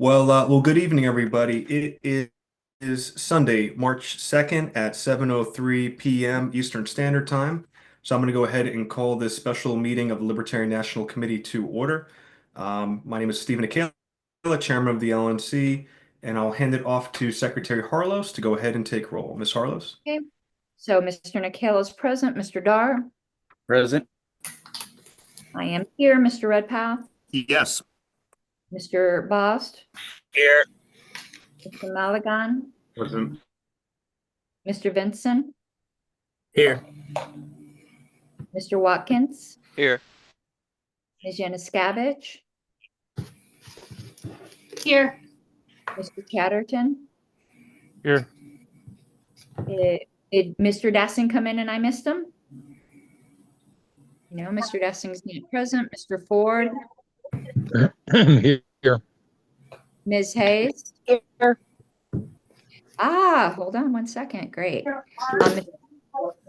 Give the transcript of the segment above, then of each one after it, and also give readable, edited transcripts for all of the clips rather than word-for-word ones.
Well, good evening, everybody. It is Sunday, March 2nd at 7:03 p.m. Eastern Standard Time. So I'm going to go ahead and call this special meeting of the Libertarian National Committee to order. My name is Stephen Akela, Chairman of the LNC, and I'll hand it off to Secretary Harlos to go ahead and take roll. Ms. Harlos? Okay, so Mr. Nikhil is present. Mr. Dar, Present. I am here. Mr. Redpath, Yes. Mr. Bost, Here. Mr. Maligan, Present. Mr. Vincent, Here. Mr. Watkins, Here. Ms. Yanuskavich, Here. Mr. Chatterton. Here. Did Mr. Dessing come in and I missed him? No, Mr. Dessing's not present. Mr. Ford, Here. Ms. Hayes. Here. Hold on one second. Great.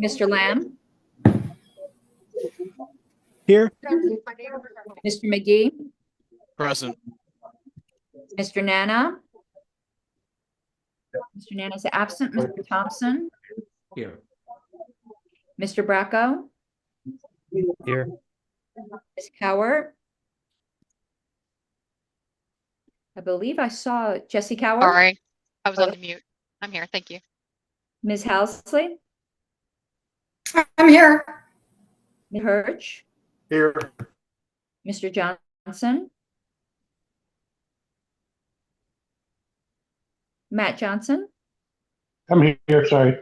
Mr. Lamb, Here. Mr. McGee, Present. Mr. Nana. Mr. Nana is absent. Mr. Thompson, Here. Mr. Bracco, Here. Ms. Cowart. I believe I saw Jesse Cowart. Sorry, I was on the mute. I'm here. Thank you. Ms. Housley, I'm here. Ms. Hirsch, Here. Mr. Johnson, Matt Johnson, I'm here, sorry.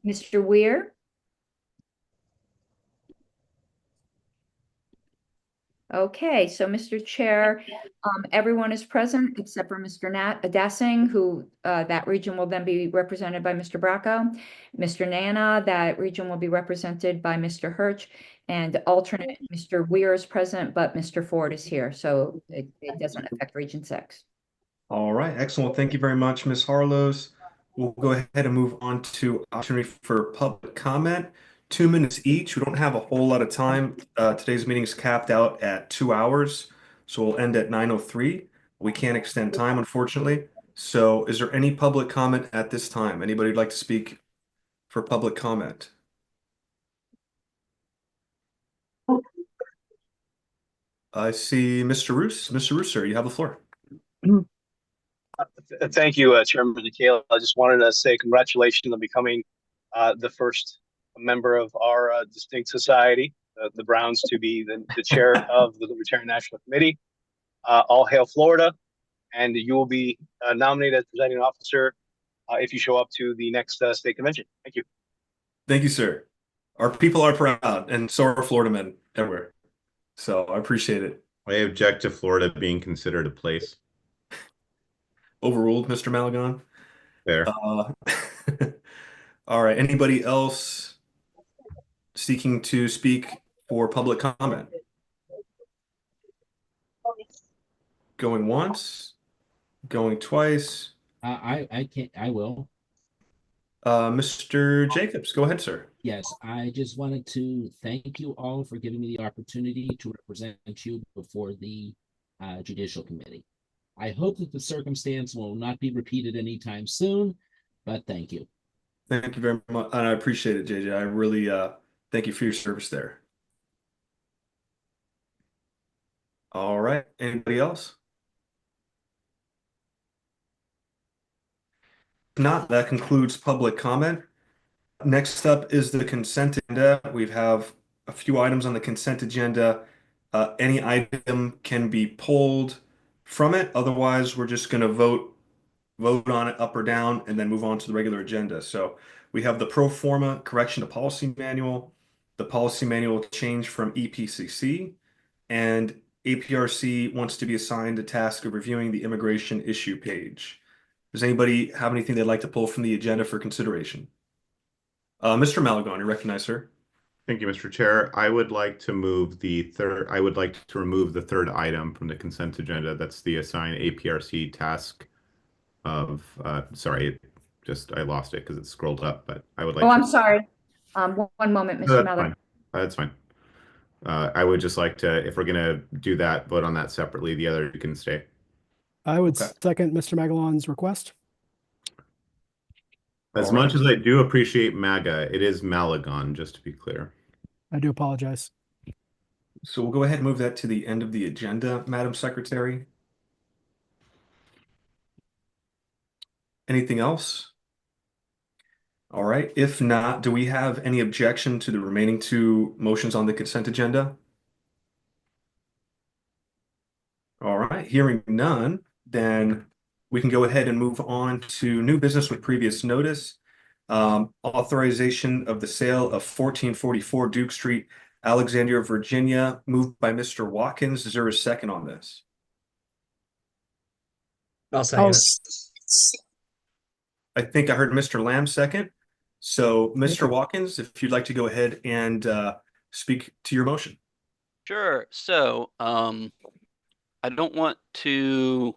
Mr. Weir. Okay, so Mr. Chair, everyone is present except for Mr. Nat Dessing, who that region will then be represented by Mr. Bracco. Mr. Nana, that region will be represented by Mr. Hirsch, and alternate Mr. Weir is present, but Mr. Ford is here, so it doesn't affect Region 6. All right, excellent. Thank you very much, Ms. Harlos. We'll go ahead and move on to opportunity for public comment. 2 minutes each. We don't have a whole lot of time. Today's meeting is capped out at 2 hours, so we'll end at 9:03. We can't extend time, unfortunately. So is there any public comment at this time? Anybody would like to speak for public comment? I see Mr. Roos. Mr. Roos, sir, you have the floor. Thank you, Chairman Nikhil. I just wanted to say congratulations on becoming the first member of our distinct society, the Browns, to be the chair of the Libertarian National Committee. All hail Florida, and you will be nominated as presiding officer if you show up to the next state convention. Thank you. Thank you, sir. Our people are proud, and so are Florida men everywhere. So I appreciate it. I object to Florida being considered a place. Overruled, Mr. Malagon. There. All right. Anybody else seeking to speak for public comment? Going once, going twice. I can't. I will. Mr. Jacobs, go ahead, sir. Yes, I just wanted to thank you all for giving me the opportunity to represent you before the Judicial Committee. I hope that the circumstance will not be repeated anytime soon, but thank you. Thank you very much. And I appreciate it, JJ. I really thank you for your service there. All right. Anybody else? If not, that concludes public comment. Next up is the consent agenda. We have a few items on the consent agenda. Any item can be pulled from it. Otherwise, we're just going to vote on it up or down and then move on to the regular agenda. So we have the pro forma correction to policy manual, the policy manual change from EPCC, and APRC wants to be assigned the task of reviewing the immigration issue page. Does anybody have anything they'd like to pull from the agenda for consideration? Mr. Malagon, you recognize, sir. Thank you, Mr. Chair. I would like to remove the third item from the consent agenda. That's the assign APRC task of, sorry, I lost it because it scrolled up, but I would like I'm sorry. One moment, Mr. Malagon. That's fine. I would just like to, if we're going to do that, vote on that separately. The other you can stay. I would Okay. second Mr. Magalon's request. As All right. much as I do appreciate MAGA, it is Malagon, just to be clear. I do apologize. So we'll go ahead and move that to the end of the agenda, Madam Secretary. Anything else? All right. If not, do we have any objection to the remaining two motions on the consent agenda? All right. Hearing none, then we can go ahead and move on to new business with previous notice. Authorization of the sale of 1444 Duke Street, Alexandria, Virginia, moved by Mr. Watkins. Is there a second on this? I'll second it. I think I heard Mr. Lamb second. So, Mr. Watkins, if you'd like to go ahead and speak to your motion. Sure. So, I don't want to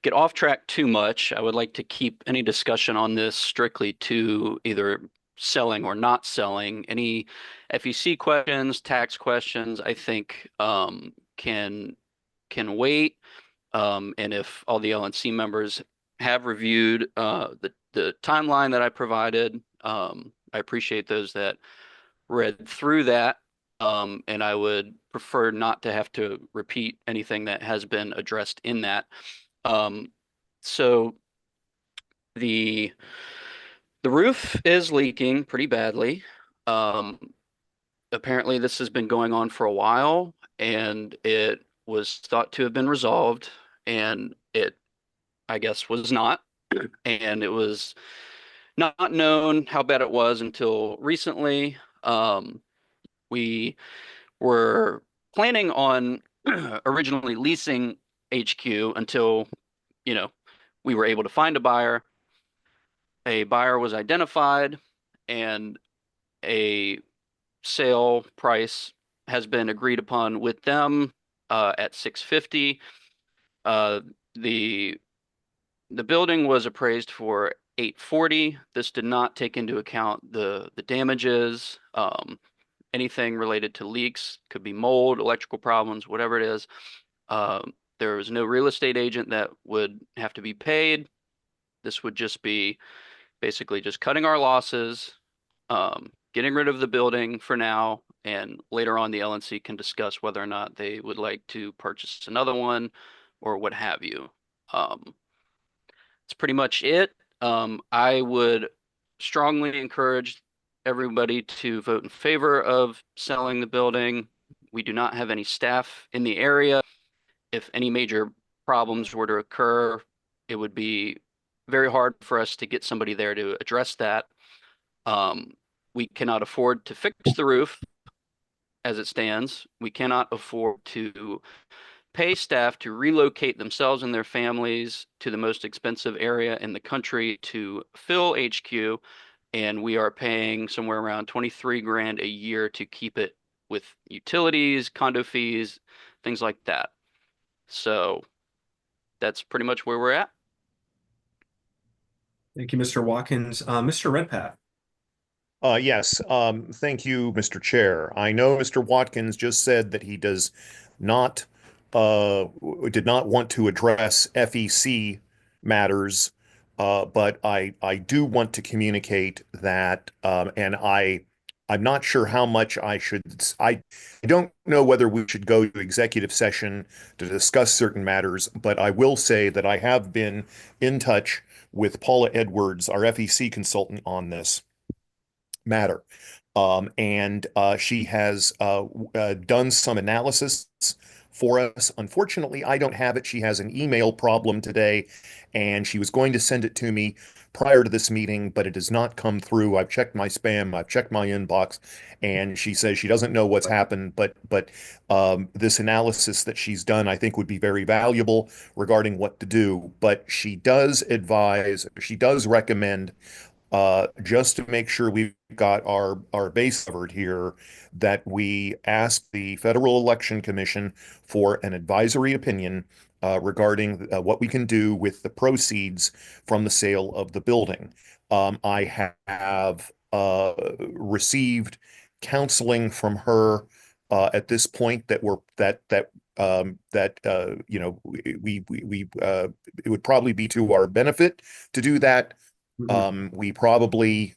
get off track too much. I would like to keep any discussion on this strictly to either selling or not selling. Any FEC questions, tax questions, I think can wait. And if all the LNC members have reviewed the timeline that I provided, I appreciate those that read through that. And I would prefer not to have to repeat anything that has been addressed in that. So the roof is leaking pretty badly. Apparently this has been going on for a while, and it was thought to have been resolved, and it, I guess, was not. And it was not known how bad it was until recently. We were planning on originally leasing HQ until, we were able to find a buyer. A buyer was identified, and a sale price has been agreed upon with them at $650. The building was appraised for $840. This did not take into account the damages, anything related to leaks, could be mold, electrical problems, whatever it is. There was no real estate agent that would have to be paid. This would just be basically just cutting our losses, getting rid of the building for now, and later on the LNC can discuss whether or not they would like to purchase another one or what have you. That's pretty much it. I would strongly encourage everybody to vote in favor of selling the building. We do not have any staff in the area. If any major problems were to occur, it would be very hard for us to get somebody there to address that. We cannot afford to fix the roof as it stands. We cannot afford to pay staff to relocate themselves and their families to the most expensive area in the country to fill HQ, and we are paying somewhere around 23 grand a year to keep it with utilities, condo fees, things like that. So that's pretty much where we're at. Thank you, Mr. Watkins. Mr. Redpath. Yes, thank you, Mr. Chair. I know Mr. Watkins just said that he does not, did not want to address FEC matters, but I do want to communicate that, and I'm not sure how much I don't know whether we should go to executive session to discuss certain matters, but I will say that I have been in touch with Paula Edwards, our FEC consultant, on this matter. And she has done some analysis for us. Unfortunately, I don't have it. She has an email problem today, and she was going to send it to me prior to this meeting, but it has not come through. I've checked my spam, I've checked my inbox, and she says she doesn't know what's happened, but this analysis that she's done, I think, would be very valuable regarding what to do. But she does advise, she does recommend, just to make sure we've got our base covered here, that we ask the Federal Election Commission for an advisory opinion regarding what we can do with the proceeds from the sale of the building. I have received counseling from her at this point that that it would probably be to our benefit to do that. We probably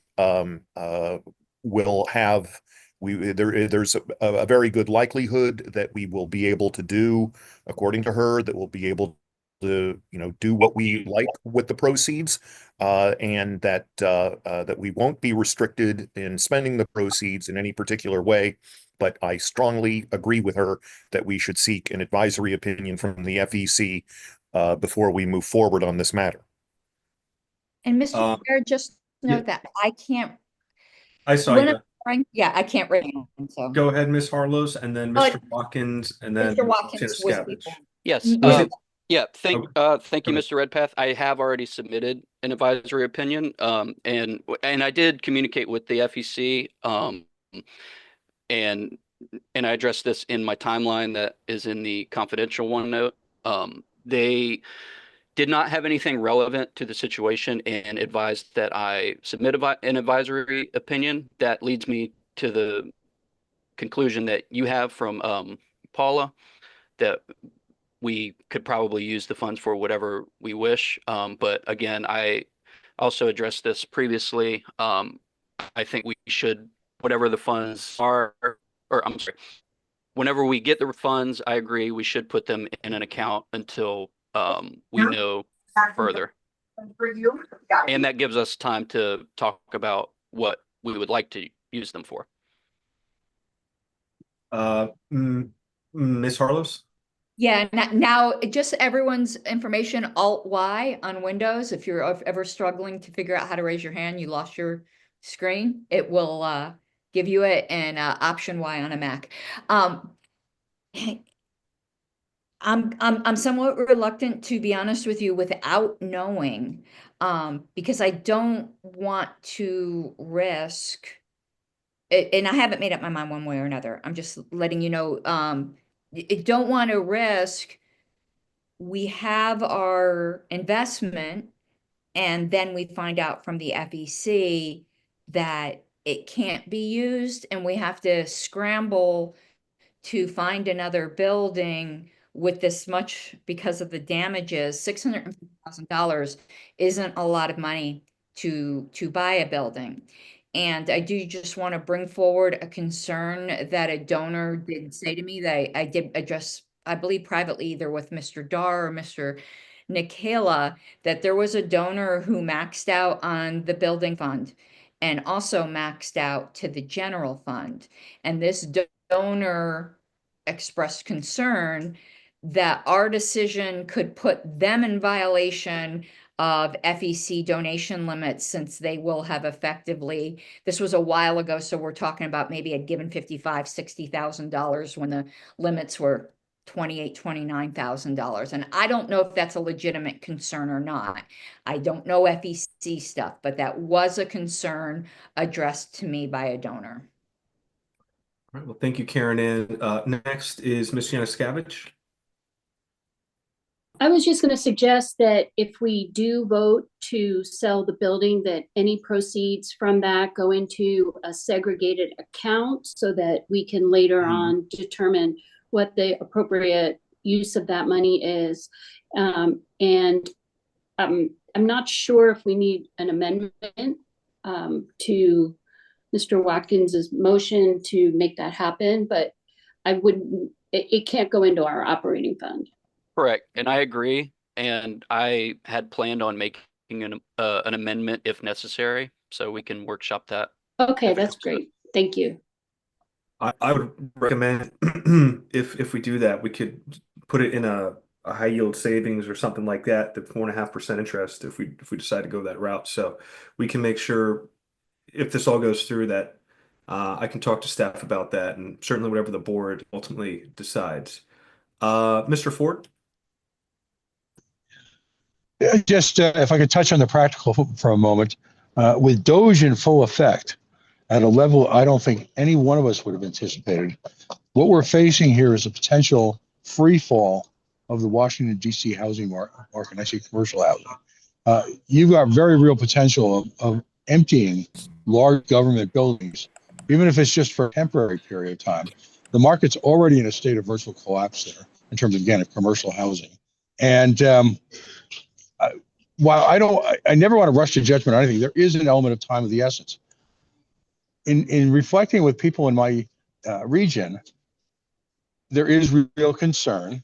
will have there's a very good likelihood that we will be able to do, according to her, that we'll be able to do what we like with the proceeds, and that we won't be restricted in spending the proceeds in any particular way. But I strongly agree with her that we should seek an advisory opinion from the FEC before we move forward on this matter. And Mr. Chair, just note that I can't. I saw you. Yeah, I can't read. So Go ahead, Ms. Harlows, and then Mr. Watkins, and then Mr. Watkins was Scavenge. Yes. Yeah. Thank you, Mr. Redpath. I have already submitted an advisory opinion, and I did communicate with the FEC, and I addressed this in my timeline that is in the confidential OneNote. They did not have anything relevant to the situation and advised that I submit an advisory opinion. That leads me to the conclusion that you have from Paula, that we could probably use the funds for whatever we wish. But again, I also addressed this previously. I think we should, whatever the funds are, or I'm sorry, whenever we get the funds, I agree we should put them in an account until we know further. And that gives us time to talk about what we would like to use them for. Ms. Harlows? yeah, now just everyone's information, Alt-Y on Windows. If you're ever struggling to figure out how to raise your hand, you lost your screen, it will give you it, and Option Y on a Mac. I'm somewhat reluctant, to be honest with you, without knowing, because I don't want to risk it, and I haven't made up my mind one way or another. I'm just letting you know, I don't want to risk we have our investment and then we find out from the FEC that it can't be used and we have to scramble to find another building with this much because of the damages. $650,000 isn't a lot of money to buy a building. And I do just want to bring forward a concern that a donor did say to me that I did address, I believe privately, either with Mr. Dar or Mr. Nikela, that there was a donor who maxed out on the building fund and also maxed out to the general fund. And this donor expressed concern that our decision could put them in violation of FEC donation limits, since they will have effectively, this was a while ago, so we're talking about maybe had given $55,000, $60,000 when the limits were $28,000, $29,000. And I don't know if that's a legitimate concern or not. I don't know FEC stuff, but that was a concern addressed to me by a donor. All right, well, thank you, Karen. And next is Ms. Scavenge. I was just going to suggest that if we do vote to sell the building, that any proceeds from that go into a segregated account so that we can later on determine what the appropriate use of that money is. And I'm not sure if we need an amendment to Mr. Watkins's motion to make that happen, but I wouldn't, it can't go into our operating fund. Correct, and I agree. And I had planned on making an amendment if necessary, so we can workshop that. Okay, that's great. Thank you. I would recommend if we do that, we could put it in a high yield savings or something like that, the 4.5% interest if we decide to go that route. So we can make sure if this all goes through that I can talk to staff about that, and certainly whatever the board ultimately decides. Mr. Ford? Just if I could touch on the practical for a moment, with Doge in full effect at a level I don't think any one of us would have anticipated, what we're facing here is a potential free fall of the Washington, D.C. housing market, and I say commercial housing. You've got very real potential of emptying large government buildings, even if it's just for a temporary period of time. The market's already in a state of virtual collapse there. in terms of, again, of commercial housing. And while I never want to rush to judgment on anything, there is an element of time of the essence. In reflecting with people in my region, there is real concern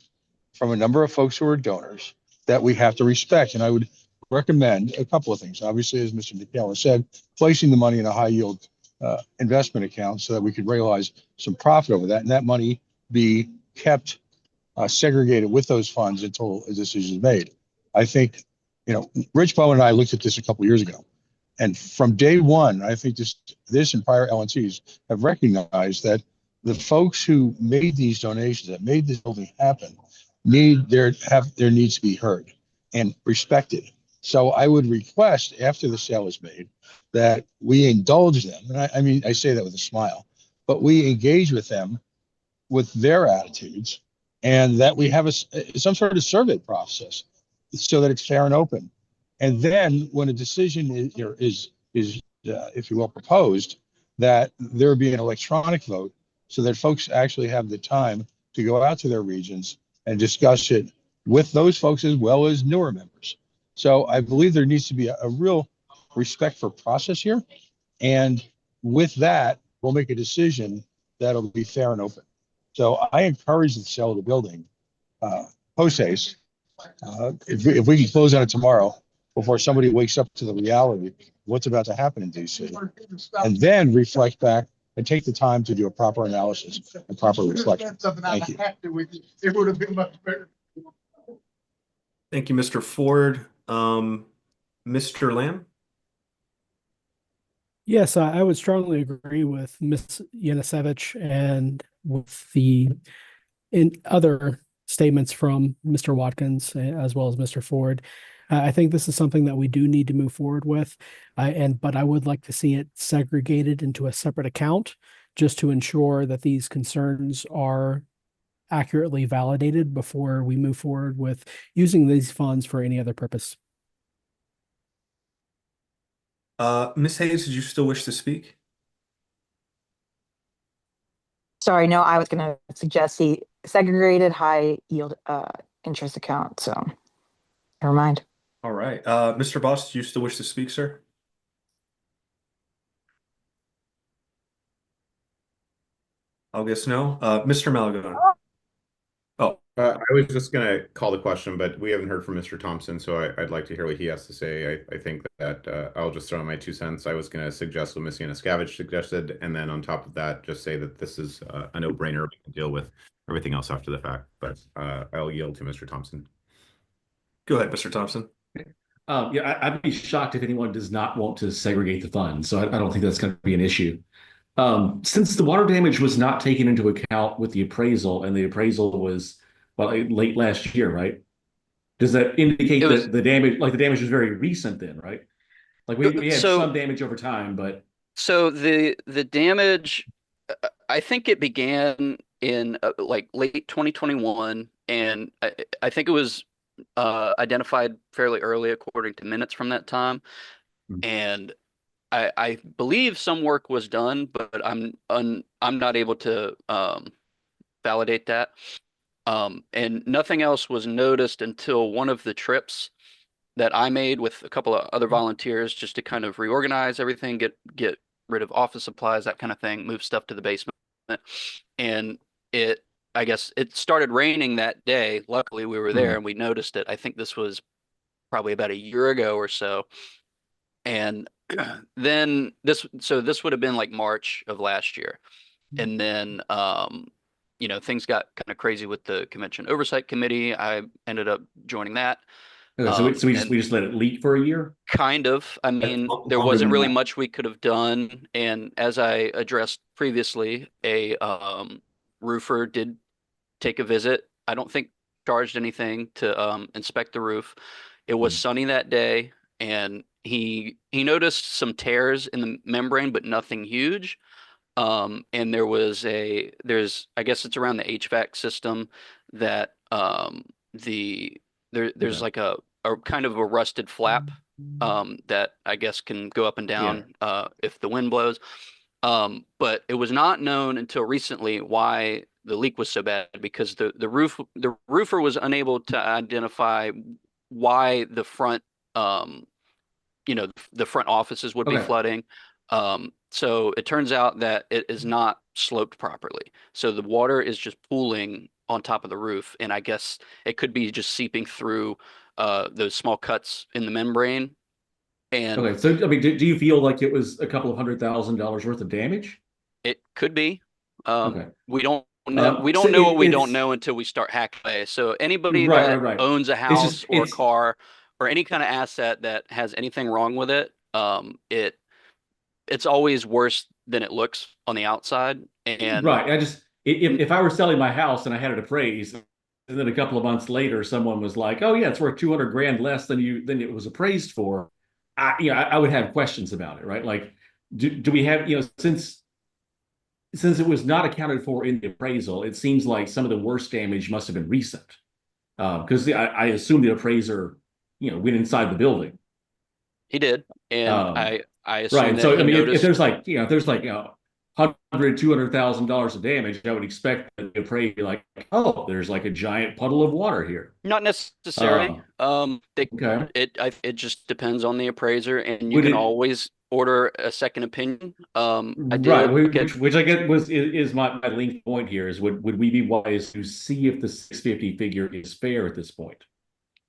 from a number of folks who are donors that we have to respect. And I would recommend a couple of things. Obviously, as Mr. DeCala said, placing the money in a high yield investment account so that we could realize some profit over that, and that money be kept segregated with those funds until a decision is made. I think, Rich Bowen and I looked at this a couple of years ago, and from day one, I think this and prior LNCs have recognized that the folks who made these donations, that made this building happen, their needs to be heard and respected. So I would request, after the sale is made, that we indulge them. And I mean, I say that with a smile, but we engage with them with their attitudes, and that we have some sort of survey process so that it's fair and open. And then when a decision is if you will, proposed, that there be an electronic vote so that folks actually have the time to go out to their regions and discuss it with those folks as well as newer members. So I believe there needs to be a real respect for process here. And with that, we'll make a decision that'll be fair and open. So I encourage the sale of the building post haste. If we can close on it tomorrow before somebody wakes up to the reality of what's about to happen in DC, and then reflect back and take the time to do a proper analysis and proper reflection. Thank you. It would have been much better. Thank you, Mr. Ford. Mr. Lamb? Yes, I would strongly agree with Ms. Yanisevich and with the other statements from Mr. Watkins as well as Mr. Ford. I think this is something that we do need to move forward with, but I would like to see it segregated into a separate account just to ensure that these concerns are accurately validated before we move forward with using these funds for any other purpose. Ms. Hayes, did you still wish to speak? Sorry, no, I was going to suggest the segregated high yield interest account. So never mind. All right. Mr. Boss, do you still wish to speak, sir? I'll guess no. Mr. Malagon. Oh, I was just going to call the question, but we haven't heard from Mr. Thompson, so I'd like to hear what he has to say. I think that I'll just throw in my 2 cents. I was going to suggest what Ms. Yanisevich suggested, and then on top of that, just say that this is a no-brainer. We can deal with everything else after the fact, but I'll yield to Mr. Thompson. Go ahead, Mr. Thompson. Yeah, I'd be shocked if anyone does not want to segregate the funds, so I don't think that's going to be an issue. Since the water damage was not taken into account with the appraisal, and the appraisal was late last year, right? Does that indicate that the damage was very recent then, right? Like we had some damage over time, but so the damage, I think it began in late 2021, and I think it was identified fairly early according to minutes from that time, and I believe some work was done, but I'm not able to validate that. And nothing else was noticed until one of the trips that I made with a couple of other volunteers just to kind of reorganize everything, get rid of office supplies, that kind of thing, move stuff to the basement. And I guess it started raining that day. Luckily, we were there and we noticed it. I think this was probably about a year ago or so. And then this would have been like March of last year. And then, things got kind of crazy with the Convention Oversight Committee. I ended up joining that. So we just let it leak for a year? Kind of. I mean, there wasn't really much we could have done. And as I addressed previously, a roofer did take a visit. I don't think charged anything to inspect the roof. It was sunny that day, and he noticed some tears in the membrane, but nothing huge. And there's I guess it's around the HVAC system that there's like a kind of a rusted flap that I guess can go up and down if the wind blows. But it was not known until recently why the leak was so bad, because the roofer was unable to identify why the front the front offices would be Okay. flooding. So it turns out that it is not sloped properly. So the water is just pooling on top of the roof, and I guess it could be just seeping through those small cuts in the membrane. And Okay. So, I mean, do you feel like it was a couple of $100,000 worth of damage? it could be. Okay. We don't know. We So don't know what we don't it's know until we start hack away. So anybody right, that right. owns a It's just house or a car or any kind of asset that has anything wrong with it, it's always worse than it looks on the outside. And right. If I were selling my house and I had it appraised, and then a couple of months later, someone was like, "Oh yeah, it's worth 200 grand less than it was appraised for," I would have questions about it, right? Like, do we have, since it was not accounted for in the appraisal, it seems like some of the worst damage must have been recent, because I assume the appraiser, went inside the building. he did, and Um, I assume right. that So, he I mean, if noticed. there's like, $100,000-$200,000 of damage, I would expect the appraiser to be like, oh, there's like a giant puddle of water here. Not necessarily. Okay. It just depends on the appraiser, and you Would can it, always order a second opinion. I right, did look at. which I get is my link point here is would we be wise to see if the 650 figure is fair at this point?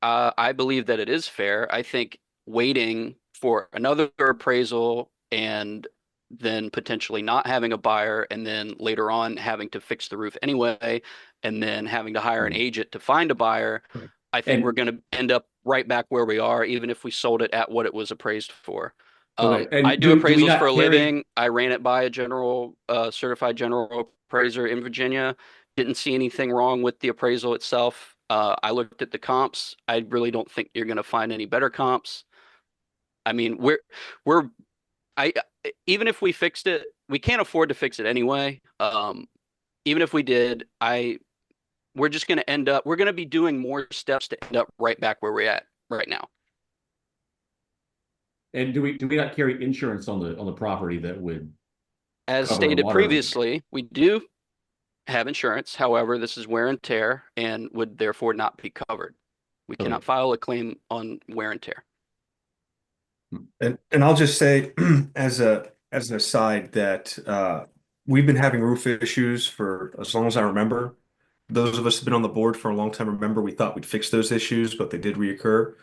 I believe that it is fair. I think waiting for another appraisal and then potentially not having a buyer, and then later on having to fix the roof anyway, and then having to hire an agent to find a buyer, Right. I think And we're going to end up right back where we are, even if we sold it at what it was appraised for. okay, I and do do we appraisals for not a carry? living. I ran it by a certified general appraiser in Virginia. Didn't see anything wrong with the appraisal itself. I looked at the comps. I really don't think you're going to find any better comps. I mean, we're I even if we fixed it, we can't afford to fix it anyway. Even if we did, we're just going to we're going to be doing more steps to end up right back where we're at right now. And do we not carry insurance on the property that would As cover a stated water leak? previously, we do have insurance. However, this is wear and tear and would therefore not be covered. We Okay. cannot file a claim on wear and tear. And I'll just say as an aside that we've been having roof issues for as long as I remember. Those of us who've been on the board for a long time remember we thought we'd fix those issues, but they did reoccur.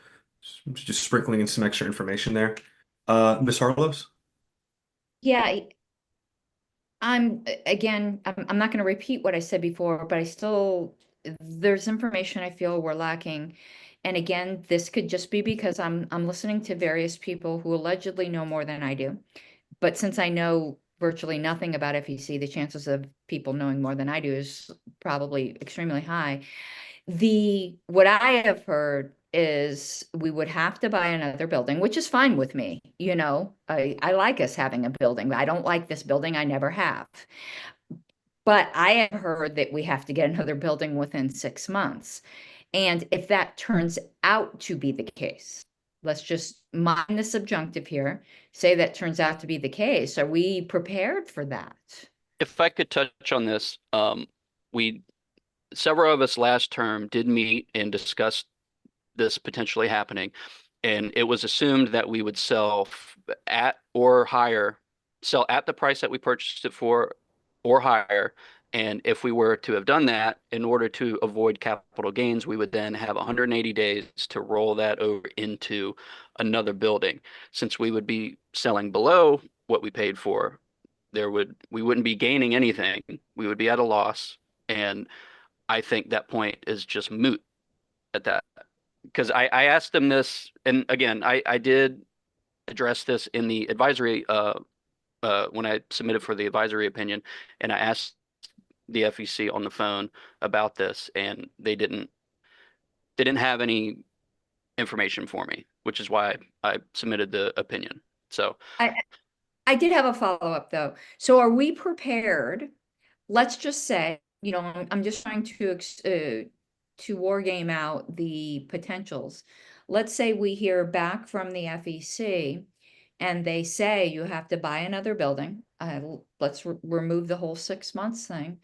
Just sprinkling in some extra information there. Ms. Harlows? Yeah, I'm not going to repeat what I said before, but there's information I feel we're lacking. And again, this could just be because I'm listening to various people who allegedly know more than I do. But since I know virtually nothing about FEC, the chances of people knowing more than I do is probably extremely high. What I have heard is we would have to buy another building, which is fine with me. I like us having a building. I don't like this building. I never have. But I have heard that we have to get another building within 6 months. And if that turns out to be the case, let's just mind the subjunctive here, say that turns out to be the case. Are we prepared for that? If I could touch on this, several of us last term did meet and discuss this potentially happening, and it was assumed that we would sell at or higher, sell at the price that we purchased it for or higher. And if we were to have done that, in order to avoid capital gains, we would then have 180 days to roll that over into another building. Since we would be selling below what we paid for, we wouldn't be gaining anything. We would be at a loss. And I think that point is just moot at that. Because I asked them this, and again, I did address this in the advisory when I submitted for the advisory opinion, and I asked the FEC on the phone about this, and they didn't have any information for me, which is why I submitted the opinion. So I did have a follow-up though. So are we prepared? Let's just say, I'm just trying to war game out the potentials. Let's say we hear back from the FEC and they say you have to buy another building. Let's remove the whole 6 months thing.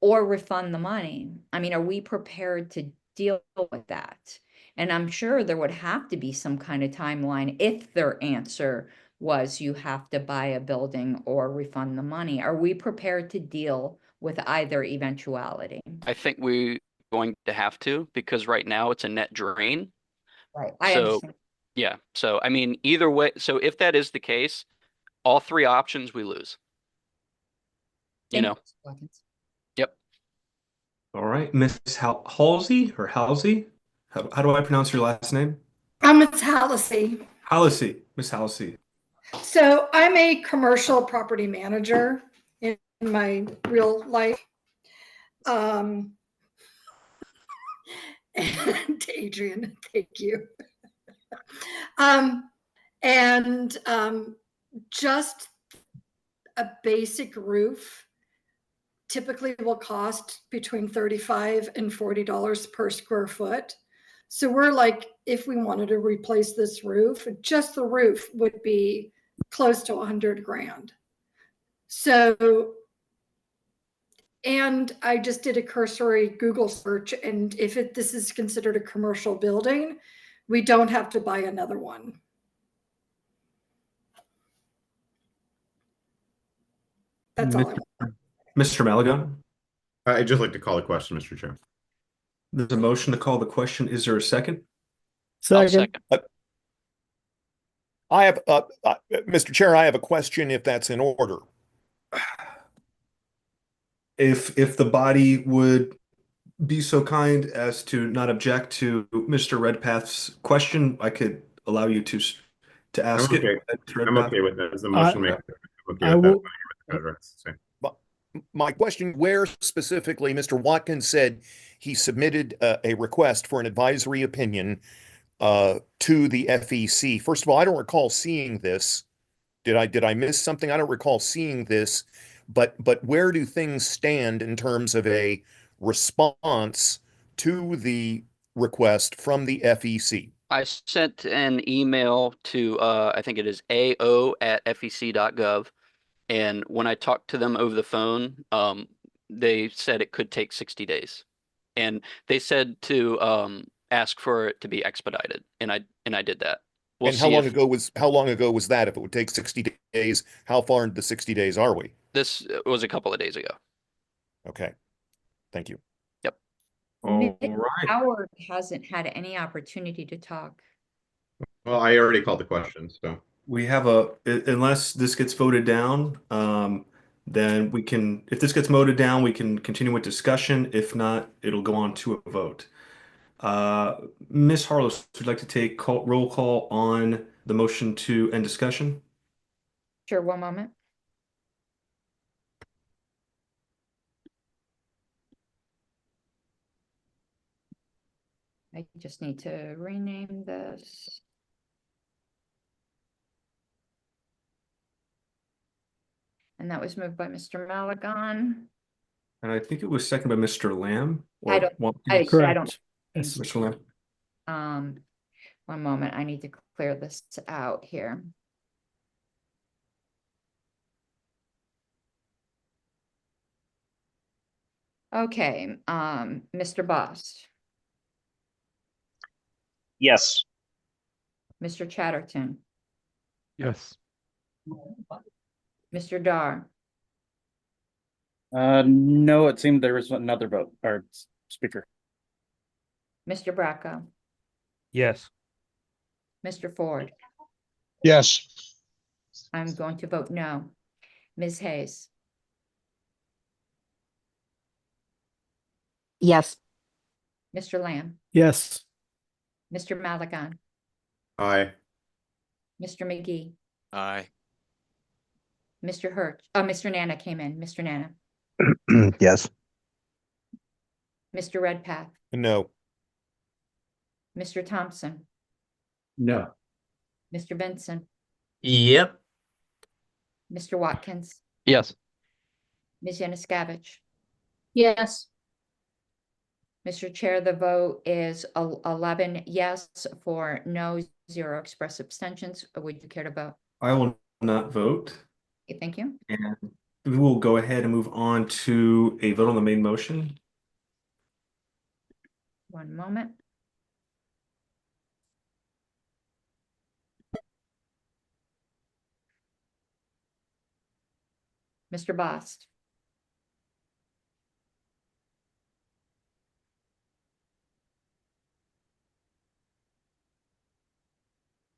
or refund the money. I mean, are we prepared to deal with that? And I'm sure there would have to be some kind of timeline if their answer was you have to buy a building or refund the money. Are we prepared to deal with either eventuality? I think we're going to have to, because right now it's a net drain. Right. I So, understand. yeah. So, I mean, either way, so if that is the case, all three options we lose. You know, yep. All right, Miss Halsey or Halsey? How do I pronounce your last name? It's Halsey. Halsey, Miss Halsey. So I'm a commercial property manager in my real life. And Adrian, thank you. And just a basic roof typically will cost between $35 and $40 per square foot. So we're like, if we wanted to replace this roof, just the roof would be close to 100 grand. So, and I just did a cursory Google search, and if this is considered a commercial building, we don't have to buy another one. That's all I want. Mr. Malagon? I'd just like to call the question, Mr. Chair. There's a motion to call the question. Is there a second? Second. I have, Mr. Chair, I have a question if that's in order. If the body would be so kind as to not object to Mr. Redpath's question, I could allow you to ask I'm okay. it. I'm okay with that. As the motion maker, I'm okay with that. My question, where specifically Mr. Watkins said he submitted a request for an advisory opinion to the FEC. First of all, I don't recall seeing this. Did I miss something? I don't recall seeing this, but where do things stand in terms of a response to the request from the FEC? I sent an email to, I think it is ao@fec.gov. And when I talked to them over the phone, they said it could take 60 days. And they said to ask for it to be expedited. And I did that. We'll And how see long if ago was that? If it would take 60 days, how far into the 60 days are we? this was a couple of days ago. Okay. Thank you. Yep. All Ms. right. Howard hasn't had any opportunity to talk. Well, I already called the question, so. We have unless this gets voted down, then we can, if this gets voted down, we can continue with discussion. If not, it'll go on to a vote. Ms. Harless, would you like to take roll call on the motion to end discussion? Sure, one moment. I just need to rename this. And that was moved by Mr. Malagon. And I think it was seconded by Mr. Lamb. I don't. Yes. Mr. Lamb. One moment, I need to clear this out here. Okay, Mr. Boss, Yes. Mr. Chatterton, Yes. Mr. Dar, No, it seemed there was another vote or speaker. Mr. Bracco, Yes. Mr. Ford. Yes. I'm going to vote no. Ms. Hayes, Yes. Mr. Lamb, Yes. Mr. Malagon, Aye. Mr. McGee, Aye. Mr. Hurt. Oh, Mr. Nana came in. Mr. Nana, Yes. Mr. Redpath, No. Mr. Thompson, No. Mr. Benson, Yep. Mr. Watkins, Yes. Ms. Yanuskavich. Yes. Mr. Chair, the vote is 11 yes, 4 no, 0 express abstentions. Would you care to vote? I will not vote. Okay, thank you. And We will go ahead and move on to a vote on the main motion. One moment. Mr. Bost.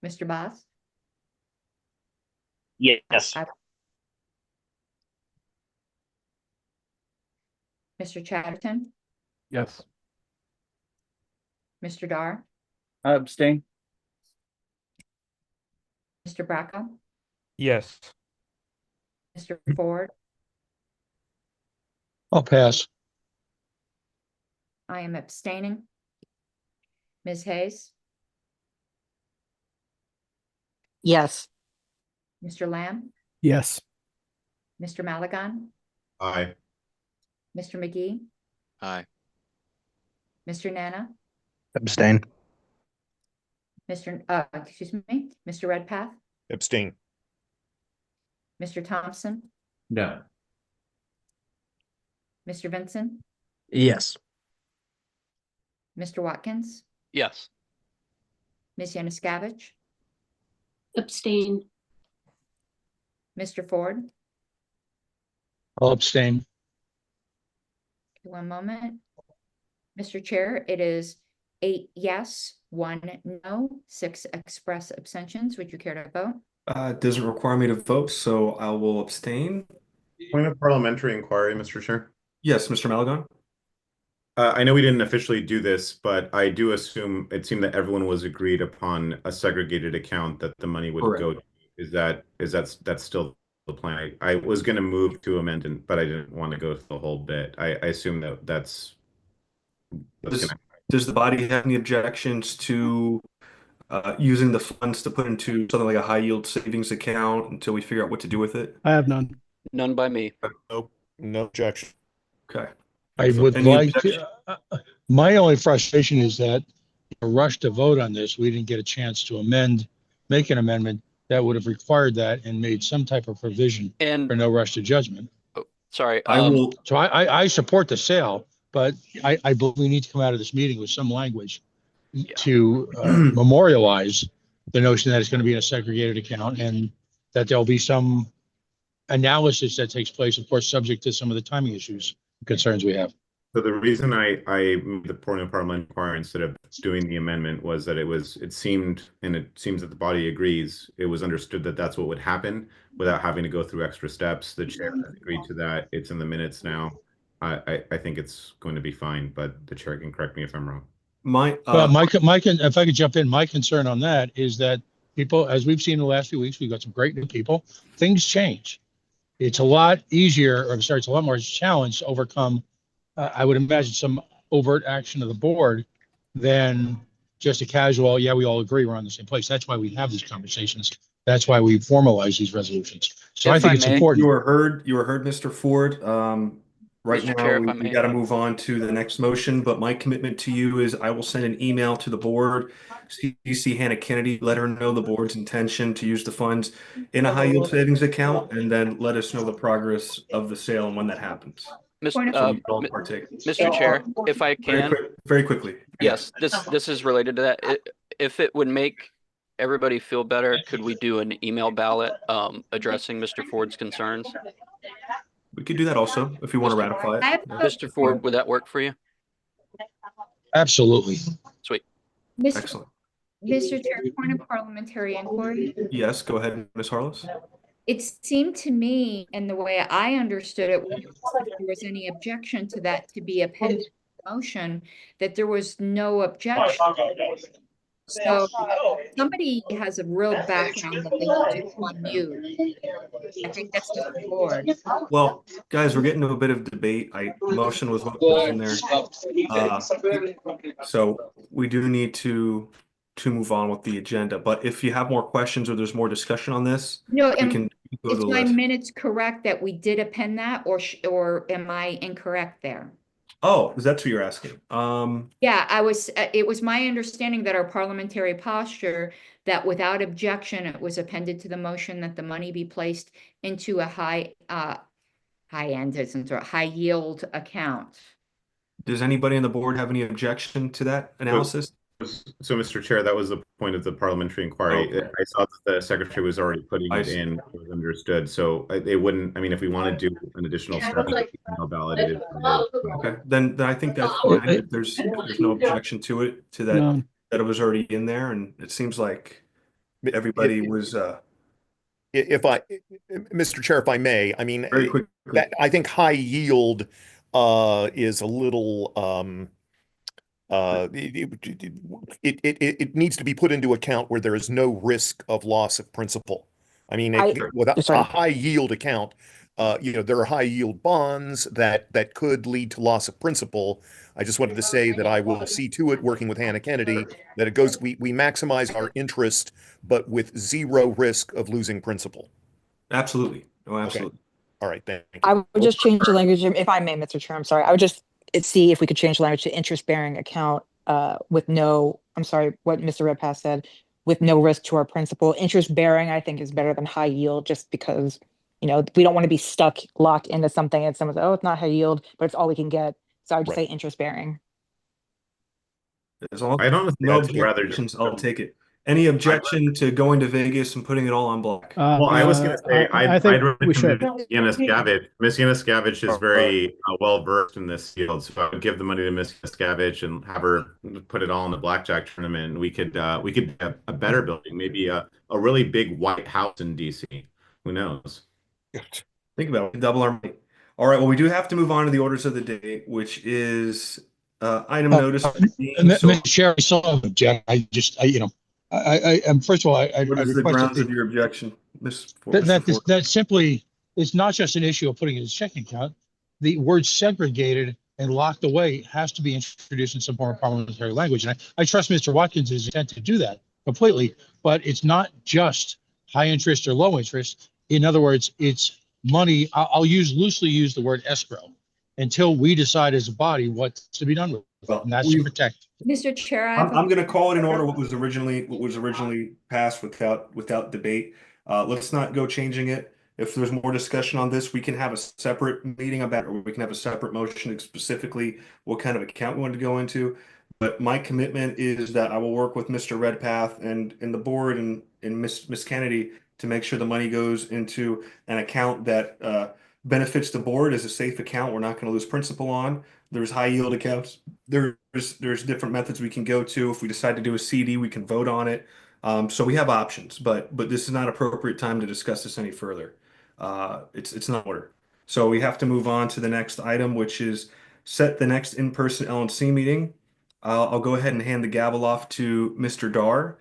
Mr. Bost. Yes. Mr. Chatterton. Yes. Mr. Dar. Abstain. Mr. Bracco. Yes. Mr. Ford. I'll pass. I am abstaining. Ms. Hayes. Yes. Mr. Lamb. Yes. Mr. Maligan. Aye. Mr. McGee. Aye. Mr. Nana. Abstain. Excuse me, Mr. Redpath. Abstain. Mr. Thompson. No. Mr. Vincent. Yes. Mr. Watkins. Yes. Ms. Yanuskavich. Abstain. Mr. Ford. I'll abstain. One moment. Mr. Chair, it is 8 yes, 1 no, 6 express abstentions. Would you care to vote? It doesn't require me to vote, so I will abstain. Point of parliamentary inquiry, Mr. Chair. Yes, Mr. Maligan. I know we didn't officially do this, but I do assume it seemed that everyone was agreed upon a segregated account that the money would go to. That's still the plan? I was going to move to amend it, but I didn't want to go through the whole bit. I assume that that's Does the body have any objections to using the funds to put into something like a high yield savings account until we figure out what to do with it? I have none. None by me. Nope. No objection. Okay. I would Any like objection? to, my only frustration is that a rush to vote on this, we didn't get a chance to make an amendment that would have required that and made some type of provision And for no rush to judgment. sorry, I will. So I support the sale, but I believe we need to come out of this meeting with some language to memorialize the notion that it's going to be in a segregated account and that there'll be some analysis that takes place, of course, subject to some of the timing issues and concerns we have. So the reason I made the point of parliamentary inquiry instead of doing the amendment was that it seemed that the body agrees, it was understood that that's what would happen without having to go through extra steps. The chair has agreed to that. It's in the minutes now. I think it's going to be fine, but the chair can correct me if I'm wrong. If I could jump in, my concern on that is that people, as we've seen in the last few weeks, we've got some great new people. Things change. It's a lot easier, or I'm sorry, it's a lot more challenge to overcome. I would imagine some overt action of the board than just a casual, yeah, we all agree we're on the same place. That's why we have these conversations. That's why we formalize these resolutions. So I think it's important. You were heard, Mr. Ford. Right Mr. now, Chair, if I we may. got to move on to the next motion, but my commitment to you is I will send an email to the board, CC Hannah Kennedy, let her know the board's intention to use the funds in a high yield savings account, and then let us know the progress of the sale and when that happens. Mr. Chair, if I can. Very quickly. Yes, this is related to that. If it would make everybody feel better, could we do an email ballot addressing Mr. Ford's concerns? We could do that also if you want to ratify it. Mr. Ford, would that work for you? Absolutely. Sweet. Excellent. Mr. Chair, point of parliamentary inquiry. Yes, go ahead, Ms. Harless. It seemed to me, and the way I understood it, was if there was any objection to that to be appended to the motion, that there was no objection. So somebody has a real background that they need to unmute. I think that's the board. Well, guys, we're getting to a bit of debate. Motion was what was in there. So we do need to move on with the agenda. But if you have more questions or there's more discussion on this, No, we can go to is the my list. minutes correct that we did append that, or am I incorrect there? Oh, is that what you're asking? Yeah, it was my understanding that our parliamentary posture, that without objection, it was appended to the motion that the money be placed into a high high-end isn't a high yield account. Does anybody on the board have any objection to that analysis? So, Mr. Chair, that was the point of the parliamentary inquiry. Okay. I saw that the secretary was already putting I it see. in. It was understood. So they wouldn't, I mean, if we want to do an additional step, email ballot, it is what it is. Okay, then I think that's fine. If there's no objection to it, to that, No. that it was already in there, and it seems like everybody was If I, Mr. Chair, if I may, I mean, very quickly. that I think high yield is a little it needs to be put into account where there is no risk of loss of principal. I mean, with a high yield account, there are high yield bonds that could lead to loss of principal. I just wanted to say that I will see to it, working with Hannah Kennedy, that it goes, we maximize our interest, but with zero risk of losing principal. Absolutely. Oh, absolutely. Okay. All right, thank you. I would just change the language, if I may, Mr. Chair, I'm sorry. I would just see if we could change the language to interest-bearing account with no, I'm sorry, what Mr. Redpath said, with no risk to our principal. Interest-bearing, I think, is better than high yield, just because, we don't want to be stuck, locked into something and someone says, oh, it's not high yield, but it's all we can get. So I would just say interest-bearing. As long I don't no think that's rather objections, I'll take it. Any objection to going to Vegas and putting it all on black? Well, I was going to say, I I'd think we recommend should. Miss Yanuskavich. Miss Yanuskavich is very well versed in this field, so I would give the money to Miss Yanuskavich and have her put it all in the blackjack tournament. We could have a better building, maybe a really big white house in DC. Who knows? Think about it. Double our money. All right. Well, we do have to move on to the orders of the day, which is item notice. Mr. Chair, I still have object. First of all, I What is the grounds of your objection, Ms. Ford? That simply is not just an issue of putting it in a checking account. The word segregated and locked away has to be introduced in some form of parliamentary language. And I trust Mr. Watkins' intent to do that completely, but it's not just high interest or low interest. In other words, it's money. I'll loosely use the word escrow until we decide as a body what's to be done with it, and that's to protect. Mr. Chair, I'm going to call it in order what was originally passed without debate. Let's not go changing it. If there's more discussion on this, we can have a separate meeting about it, or we can have a separate motion specifically what kind of account we want to go into. But my commitment is that I will work with Mr. Redpath and the board and Miss Kennedy to make sure the money goes into an account that benefits the board as a safe account. We're not going to lose principal on. There's high yield accounts. There's different methods we can go to. If we decide to do a CD, we can vote on it. So we have options, but this is not appropriate time to discuss this any further. It's not order. So we have to move on to the next item, which is set the next in-person LNC meeting. I'll go ahead and hand the gavel off to Mr. Dar,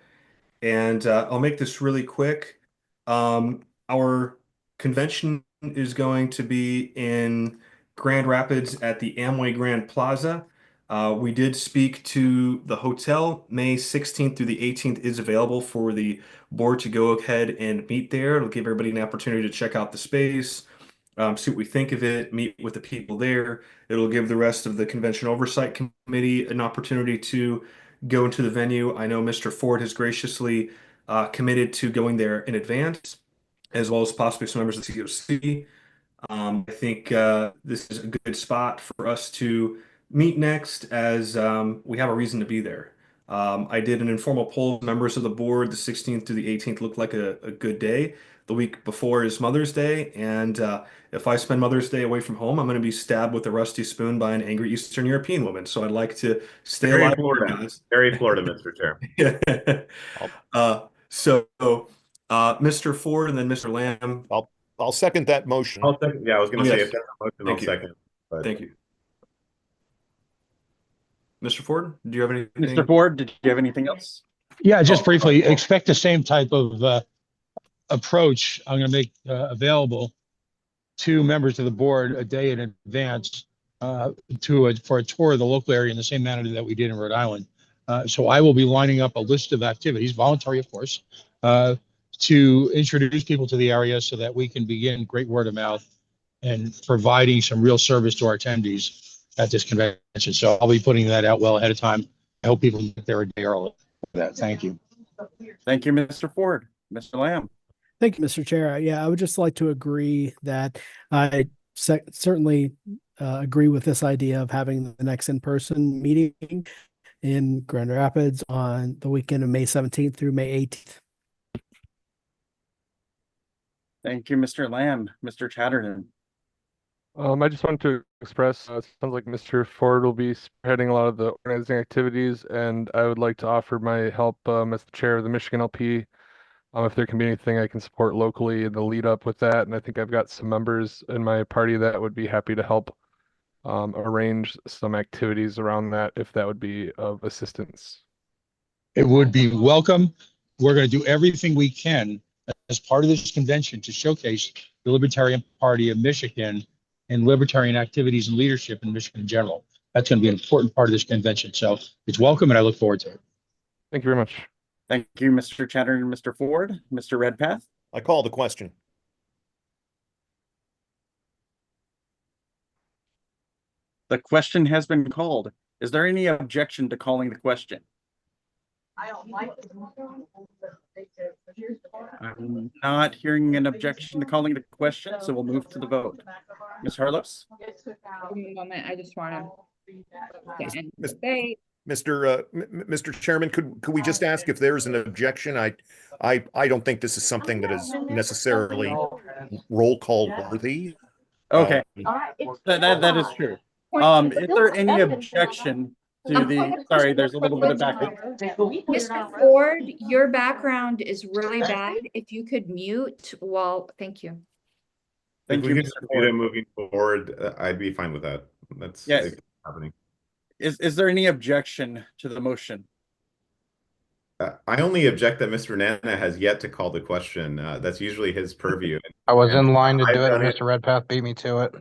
and I'll make this really quick. Our convention is going to be in Grand Rapids at the Amway Grand Plaza. We did speak to the hotel. May 16th through the 18th is available for the board to go ahead and meet there. It'll give everybody an opportunity to check out the space, see what we think of it, meet with the people there. It'll give the rest of the Convention Oversight Committee an opportunity to go into the venue. I know Mr. Ford has graciously committed to going there in advance, as well as possibly some members of the COC. I think this is a good spot for us to meet next, as we have a reason to be there. I did an informal poll of members of the board. The 16th through the 18th looked like a good day. The week before is Mother's Day, and if I spend Mother's Day away from home, I'm going to be stabbed with a rusty spoon by an angry Eastern European woman. So I'd like to stay Very alive. Florida, Guys. Very Florida, Mr. Chair. Mr. Ford and then Mr. Lamb. I'll second that motion. I'll second. Yeah, I was going to say Yes. if that's a motion, Thank I'll you. second. But Thank you. Mr. Ford, do you have anything? Mr. Ford, did you have anything else? Yeah, just briefly, expect the same type of approach I'm going to make available to members of the board a day in advance for a tour of the local area in the same manner that we did in Rhode Island. So I will be lining up a list of activities, voluntary, of course, to introduce people to the area so that we can begin great word of mouth and providing some real service to our attendees at this convention. So I'll be putting that out well ahead of time. I hope people get there a day early for that. Thank you. Thank you, Mr. Ford. Mr. Lamb. Thank you, Mr. Chair. Yeah, I would just like to agree that certainly agree with this idea of having the next in-person meeting in Grand Rapids on the weekend of May 17th through May 18th. Thank you, Mr. Lamb. Mr. Chatterton. I just wanted to express, it sounds like Mr. Ford will be spearheading a lot of the organizing activities, and I would like to offer my help as the chair of the Michigan LP. If there can be anything I can support locally in the lead up with that, and I think I've got some members in my party that would be happy to help arrange some activities around that if that would be of assistance. It would be welcome. We're going to do everything we can as part of this convention to showcase the Libertarian Party of Michigan and libertarian activities and leadership in Michigan in general. That's going to be an important part of this convention. So it's welcome, and I look forward to it. Thank you very much. Thank you, Mr. Chatterton, Mr. Ford, Mr. Redpath. I call the question. The question has been called. Is there any objection to calling the question? I'm not hearing an objection to calling the question, so we'll move to the vote. Ms. Harlos? Give me a moment, I just want to end the Miss- debate. Mr. Chairman, could we just ask if there's an objection? I don't think this is something that is necessarily roll call worthy. Okay, that is true. Is there any objection to the, sorry, there's a little bit of background. Mr. Ford, your background is really bad. If you could mute, well, thank you. Thank If you, we Mr. could Ford. it moving forward, I'd be fine with that. That's Yes. happening. Is there any objection to the motion? I only object that Mr. Nana has yet to call the question. That's usually his purview. I was in line to I've do it. done it. Mr. Redpath beat me to it.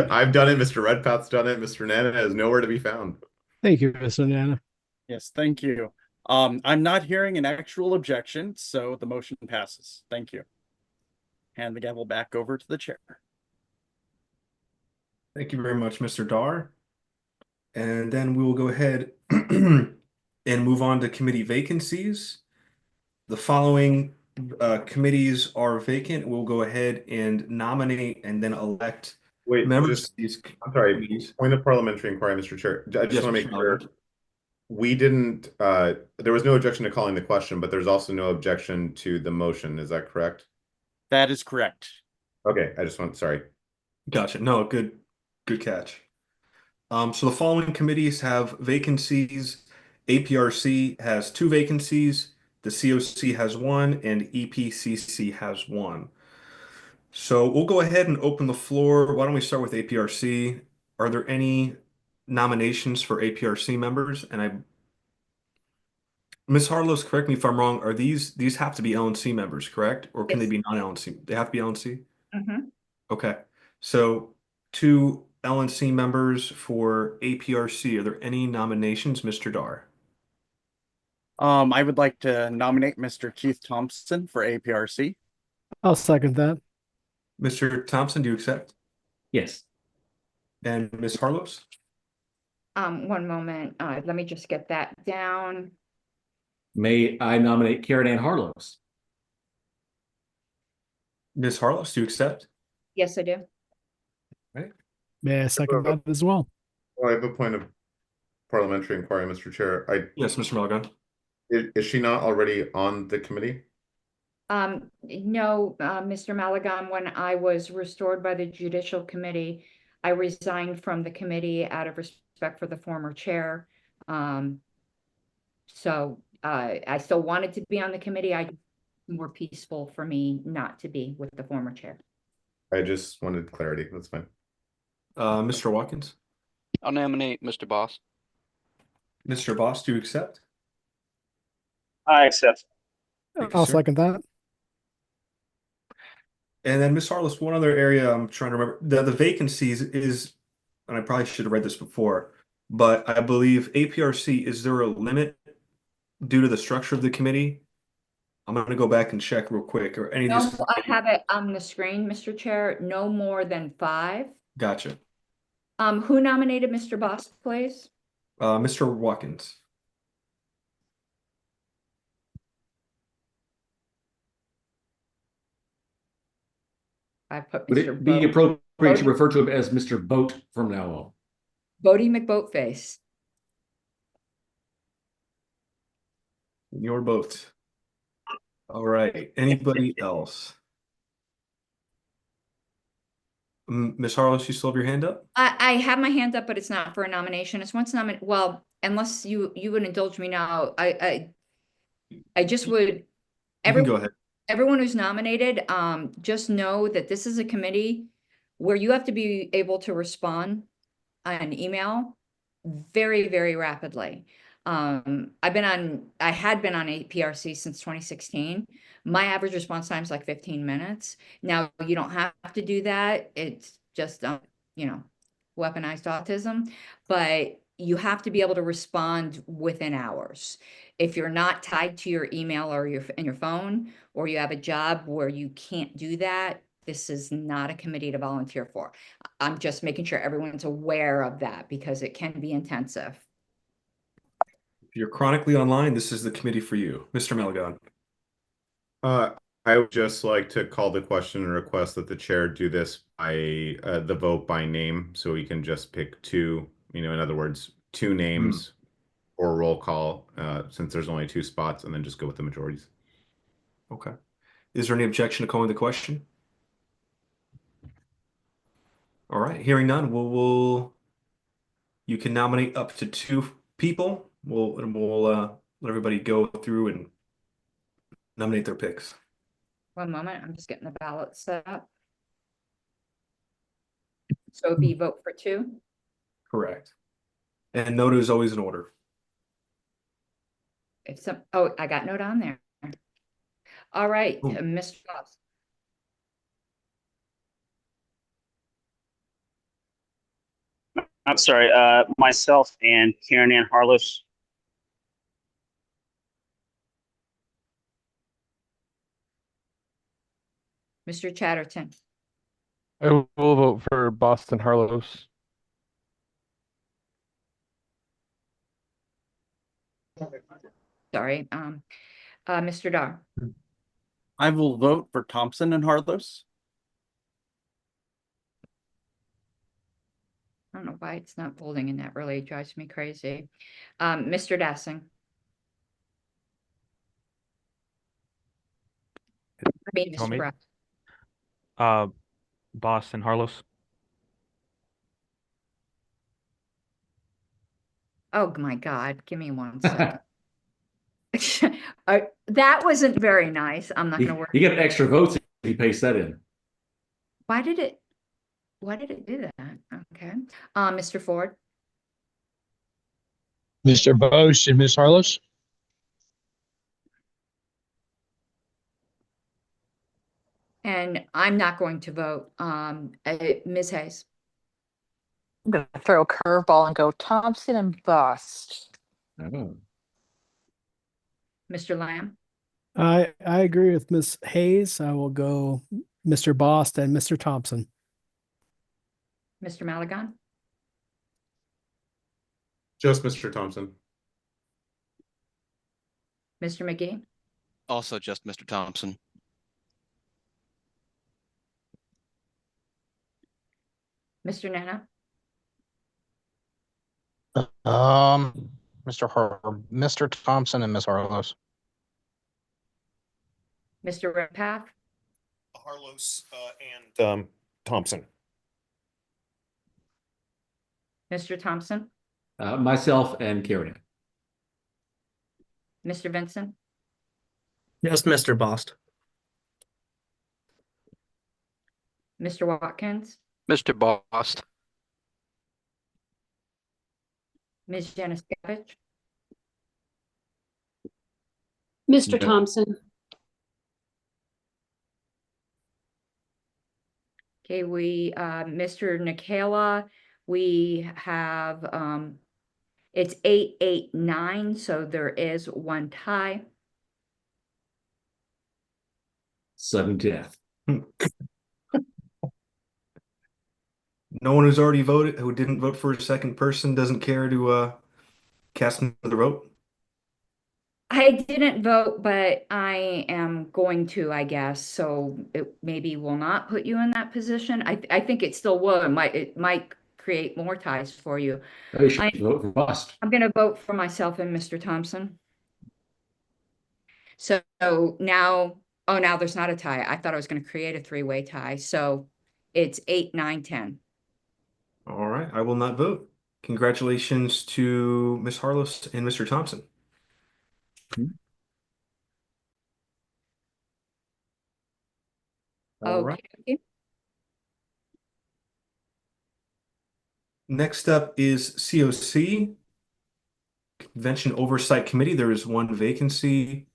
I've done it. Mr. Redpath's done it. Mr. Nana is nowhere to be found. Thank you, Mr. Nana. Yes, thank you. I'm not hearing an actual objection, so the motion passes. Thank you. Hand the gavel back over to the chair. Thank you very much, Mr. Dar. And then we will go ahead and move on to committee vacancies. The following committees are vacant. We'll go ahead and nominate and then elect members of these I'm sorry. committees. Point of parliamentary inquiry, Mr. Chair. I just Yes, want to make Mr. clear. Mallard. We didn't, there was no objection to calling the question, but there's also no objection to the motion. Is that correct? That is correct. Okay, sorry. Gotcha. No, good catch. So the following committees have vacancies. APRC has 2 vacancies, the COC has 1, and EPCC has 1. So we'll go ahead and open the floor. Why don't we start with APRC? Are there any nominations for APRC members? And Ms. Harlos, correct me if I'm wrong, are these have to be LNC members, correct? Or can they Yes. be non-LNC? They have to be LNC? Mhm. Okay. So 2 LNC members for APRC. Are there any nominations, Mr. Dar? I would like to nominate Mr. Keith Thompson for APRC. I'll second that. Mr. Thompson, do you accept? Yes. And Ms. Harlos? One moment, let me just get that down. May I nominate Karen Ann Harlos? Ms. Harlos, do you accept? Yes, I do. Right. May I second that as well? Well, I have a point of parliamentary inquiry, Mr. Chair. Yes, Mr. Malgon. Is she not already on the committee? No, Mr. Malagon, when I was restored by the Judicial Committee, I resigned from the committee out of respect for the former chair. So I still wanted to be on the committee. More peaceful for me not to be with the former chair. I just wanted clarity. That's fine. Mr. Watkins? I'll nominate Mr. Boss. Mr. Boss, do you accept? I accept. Thank you, I'll sir. second that. And then Ms. Harlos, one other area I'm trying to remember, the vacancies is, and I probably should have read this before, but I believe APRC, is there a limit due to the structure of the committee? I'm going to go back and check real quick, or any of No, these. I have it on the screen, Mr. Chair, no more than 5. Gotcha. Who nominated Mr. Boss, please? Mr. Watkins. I put Would Mr. it be Bo. free to refer to him as Mr. Boat from now on. Bodie McBoatface. Your boat. All right. Anybody else? Ms. Harlow, you still have your hand up? I have my hand up, but it's not for a nomination. It's once well, unless you would indulge me now, I just would. You can go ahead. Everyone who's nominated, just know that this is a committee where you have to be able to respond on email very, very rapidly. I had been on APRC since 2016. My average response time is like 15 minutes. Now, you don't have to do that. It's just, weaponized autism, but you have to be able to respond within hours. If you're not tied to your email or your phone, or you have a job where you can't do that, this is not a committee to volunteer for. I'm just making sure everyone's aware of that because it can be intensive. If you're chronically online, this is the committee for you. Mr. Malagon. I would just like to call the question and request that the chair do this by the vote by name, so we can just pick two, in other words, two names or roll call, since there's only two spots, and then just go with the majorities. Okay. Is there any objection to calling the question? All right. Hearing none, you can nominate up to two people. We'll let everybody go through and nominate their picks. One moment, I'm just getting the ballot set up. So it'd be vote for two? Correct. And note is always in order. I got note on there. All right, Mr. Foss. I'm sorry, myself and Karen Ann Harlos. Mr. Chatterton. I will vote for Boston Harlos. Sorry, Mr. Dar. I will vote for Thompson and Harlos. I don't know why it's not folding in that really drives me crazy. Mr. Dassing. I mean, Mr. Brown. Boston Harlos. Oh my God, give me 1 second. That wasn't very nice. I'm not going to worry. You get extra votes if you paste that in. Why did it do that? Okay. Mr. Ford. Mr. Boast and Ms. Harlos? And I'm not going to vote. Ms. Hayes. I'm going to throw a curveball and go Thompson and Bust. Oh. Mr. Lamb. I agree with Ms. Hayes. I will go Mr. Bost and Mr. Thompson. Mr. Malagon. Just Mr. Thompson. Mr. McGee. Also just Mr. Thompson. Mr. Nana. Mr. Thompson and Ms. Harlos. Mr. Redpath. Harlos and Thompson. Mr. Thompson. Myself and Karen. Mr. Vincent. Just Mr. Bost. Mr. Watkins. Mr. Bost. Ms. Januszkiewicz. Mr. No. Thompson. Okay, Mr. Nikela, we have, it's 8-8-9, so there is one tie. Sudden death. No one who's already voted, who didn't vote for a second person, doesn't care to cast another vote? I didn't vote, but I am going to, I guess, so it maybe will not put you in that position. I think it still will. It might create more ties for you. Oh, you should vote for Bust. I'm gonna vote for myself and Mr. Thompson. So now, oh, now there's not a tie. I thought I was gonna create a three-way tie, so it's 8, 9, 10. All right, I will not vote. Congratulations to Ms. Harlos and Mr. Thompson. All right. Okay. Next up is COC, Convention Oversight Committee. There is one vacancy.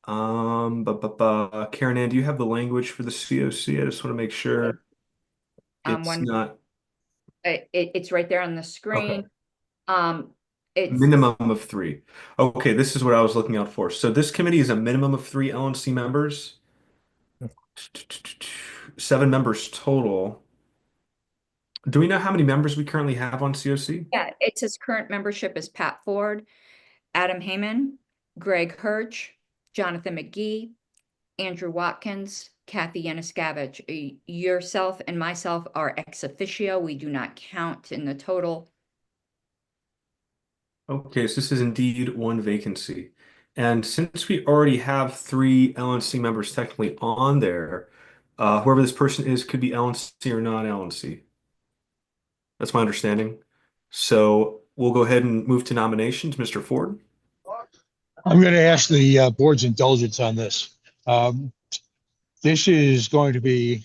Karen Ann, do you have the language for the COC? I just want to make sure it's not It's right there on the screen. okay. It's Minimum of 3. Okay, this is what I was looking out for. So this committee is a minimum of 3 LNC members. 7 members total. Do we know how many members we currently have on COC? Yeah, it says current membership is Pat Ford, Adam Heyman, Greg Hirsch, Jonathan McGee, Andrew Watkins, Kathy Yanuskavich. Yourself and myself are ex officio. We do not count in the total. Okay, so this is indeed one vacancy. And since we already have 3 LNC members technically on there, whoever this person is could be LNC or non-LNC. That's my understanding. So we'll go ahead and move to nominations. Mr. Ford? I'm going to ask the board's indulgence on this. This is going to be,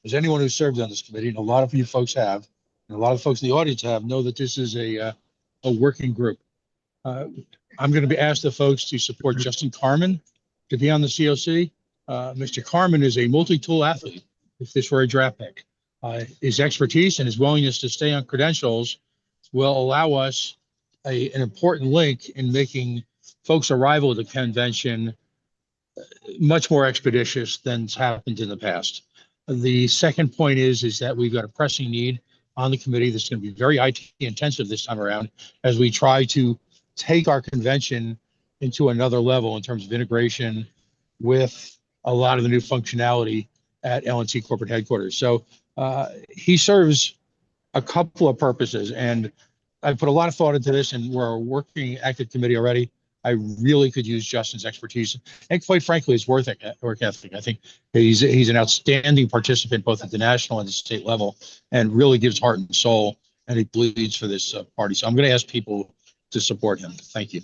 as anyone who served on this committee, and a lot of you folks have, and a lot of folks in the audience have, know that this is a working group. I'm going to be asked the folks to support Justin Carmen to be on the COC. Mr. Carmen is a multi-tool athlete, if this were a draft pick. His expertise and his willingness to stay on credentials will allow us an important link in making folks' arrival at the convention much more expeditious than's happened in the past. The second point is that we've got a pressing need on the committee that's going to be very IT intensive this time around as we try to take our convention into another level in terms of integration with a lot of the new functionality at LNC corporate headquarters. So he serves a couple of purposes, and I put a lot of thought into this, and we're a working active committee already. I really could use Justin's expertise, and quite frankly, his work ethic. I think he's an outstanding participant both at the national and the state level, and really gives heart and soul, and he bleeds for this party. So I'm going to ask people to support him. Thank you.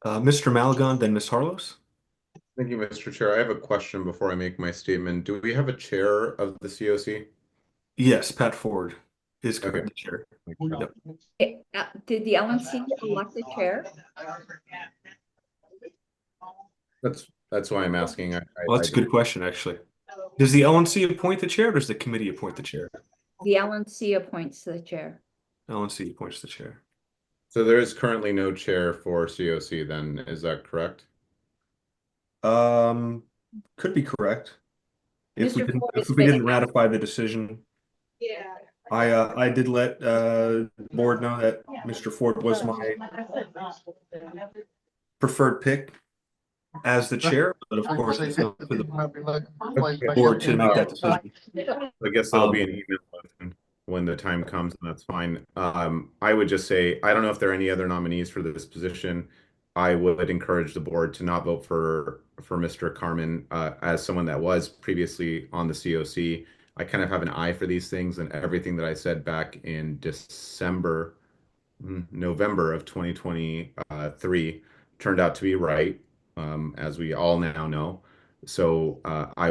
Mr. Malagon, then Ms. Harlos. Thank you, Mr. Chair. I have a question before I make my statement. Do we have a chair of the COC? Yes, Pat Ford is currently chair. Yep. Did the LNC elect the chair? That's why I'm asking. Well, that's a good question, actually. Does the LNC appoint the chair, or does the committee appoint the chair? The LNC appoints the chair. LNC appoints the chair. So there is currently no chair for COC then, is that correct? Could be correct. If we Mr. didn't ratify the decision. Yeah. I did let the board know that Mr. Ford was my preferred pick as the chair, but of course it's up to the board to make that decision. I guess there'll be an email motion when the time comes, and that's fine. I would just say, I don't know if there are any other nominees for this position. I would encourage the board to not vote for Mr. Carmen as someone that was previously on the COC. I kind of have an eye for these things, and everything that I said back in November of 2023 turned out to be right, as we all now know. So I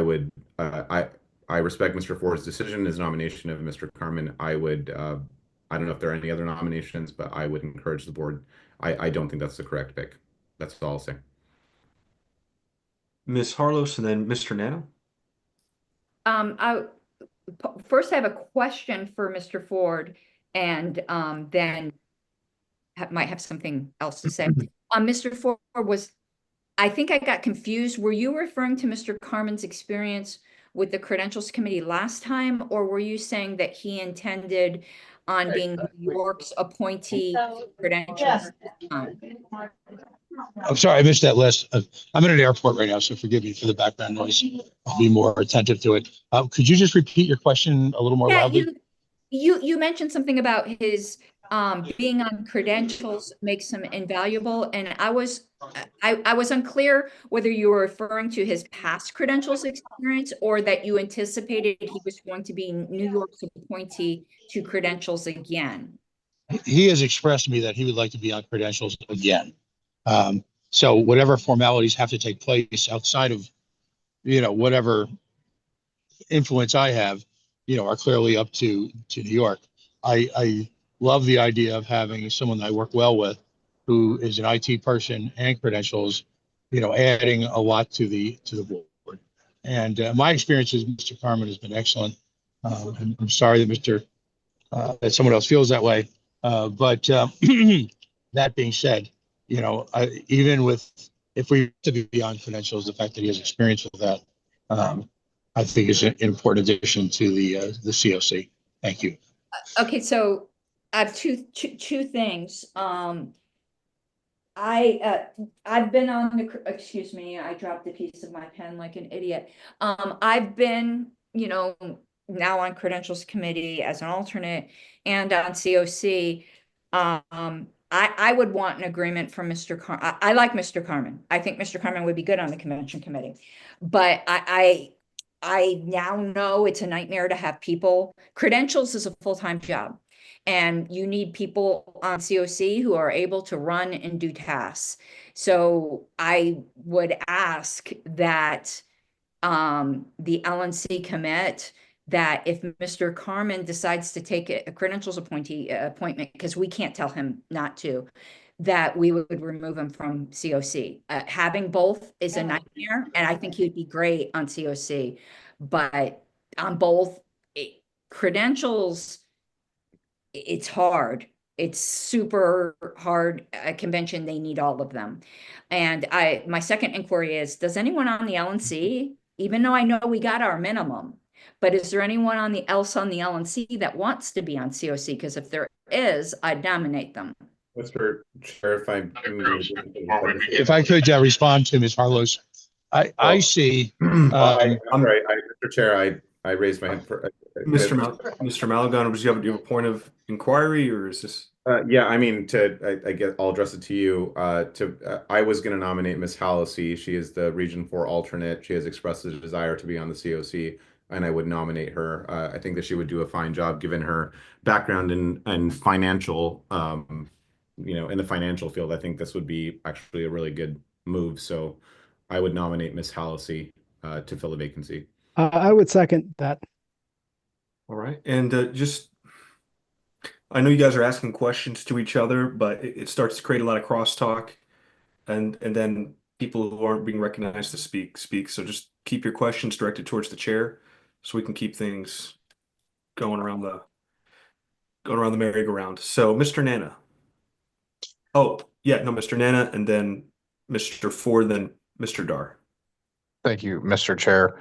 respect Mr. Ford's decision, his nomination of Mr. Carmen. I don't know if there are any other nominations, but I would encourage the board. I don't think that's the correct pick. That's all I'll say. Ms. Harlos and then Mr. Nano. First, I have a question for Mr. Ford, and then might have something else to say. Mr. Ford I think I got confused. Were you referring to Mr. Carmen's experience with the Credentials Committee last time, or were you saying that he intended on being New York's appointee credentials. I'm sorry, I missed that list. I'm in an airport right now, so forgive me for the background noise. I'll be more attentive to it. Could you just repeat your question a little more Yeah, loudly? you mentioned something about his being on credentials makes him invaluable, and I was unclear whether you were referring to his past credentials experience or that you anticipated he was going to be New York's appointee to credentials again. He has expressed to me that he would like to be on credentials again. So whatever formalities have to take place outside of, whatever influence I have, are clearly up to New York. I love the idea of having someone I work well with who is an IT person and credentials, adding a lot to the board. And my experience with Mr. Carmen has been excellent. I'm sorry that that someone else feels that way. But that being said, even if we to be beyond credentials, the fact that he has experience with that, I think is an important addition to the COC. Thank you. Okay, so I have two things. I've been on the, excuse me, I dropped a piece of my pen like an idiot. I've been, now on credentials committee as an alternate and on COC. I would want an agreement from Mr. Carmen. I like Mr. Carmen. I think Mr. Carmen would be good on the convention committee, but I now know it's a nightmare to have people. Credentials is a full-time job. And you need people on COC who are able to run and do tasks. So I would ask that the LNC commit that if Mr. Carmen decides to take a credentials appointment, because we can't tell him not to, that we would remove him from COC. Having both is a nightmare, and I think he'd be great on COC. But on both credentials, it's hard. It's super hard. A convention, they need all of them. And my second inquiry is, does anyone on the LNC, even though I know we got our minimum, but is there anyone else on the LNC that wants to be on COC? Because if there is, I'd nominate them. Mr. Chair, If I could respond to Ms. Harlow's, I see. I'm sorry, Mr. Chair, I raised my hand for Mr. Malagon, do you have a point of inquiry, or is this? Yeah, I mean, I guess I'll address it to you. I was going to nominate Ms. Hallisey. She is the Region 4 alternate. She has expressed a desire to be on the COC, and I would nominate her. I think that she would do a fine job given her background in financial, in the financial field. I think this would be actually a really good move. So I would nominate Ms. Hallisey to fill the vacancy. I would second that. All right. And I know you guys are asking questions to each other, but it starts to create a lot of crosstalk, and then people who aren't being recognized to speak. So just keep your questions directed towards the chair, so we can keep things going around the merry-go-round. So, Mr. Nana. Oh, yeah, no, Mr. Nana, and then Mr. Ford, then Mr. Dar. Thank you, Mr. Chair.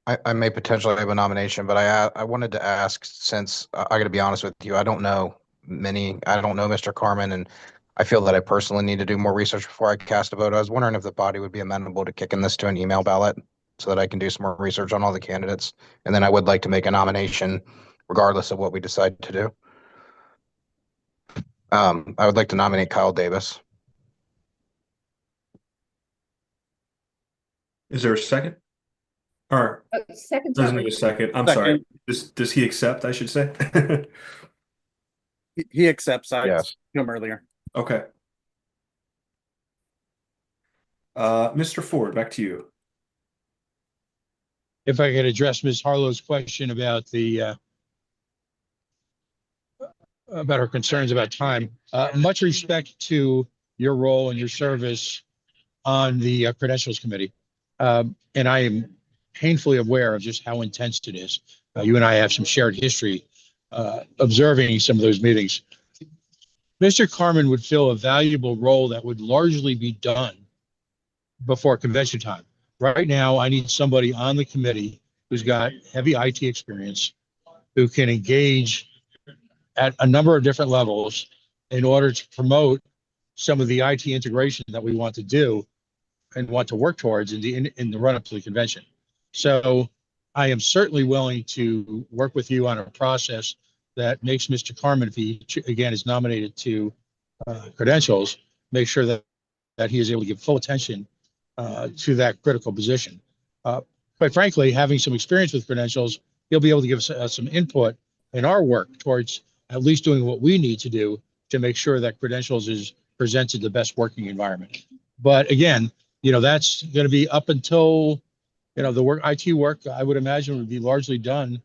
I may potentially have a nomination, but I wanted to ask, since I got to be honest with you, I don't know Mr. Carmen, and I feel that I personally need to do more research before I cast a vote. I was wondering if the body would be amenable to kicking this to an email ballot so that I can do some more research on all the candidates. And then I would like to make a nomination regardless of what we decide to do. I would like to nominate Kyle Davis. Is there a second? Or second. Doesn't need a second. I'm sorry. Does he accept, I should say? He accepts. Yes. Him earlier. Okay. Mr. Ford, back to you. If I could address Ms. Harlow's question about about her concerns about time. Much respect to your role and your service on the Credentials Committee. And I am painfully aware of just how intense it is. You and I have some shared history observing some of those meetings. Mr. Carmen would fill a valuable role that would largely be done before convention time. Right now, I need somebody on the committee who's got heavy IT experience, who can engage at a number of different levels in order to promote some of the IT integration that we want to do and want to work towards in the run-up to the convention. So I am certainly willing to work with you on a process that makes Mr. Carmen, if he again is nominated to credentials, make sure that he is able to give full attention to that critical position. Quite frankly, having some experience with credentials, he'll be able to give us some input in our work towards at least doing what we need to do to make sure that credentials is presented the best working environment. But again, that's going to be up until, the IT work, I would imagine, would be largely done,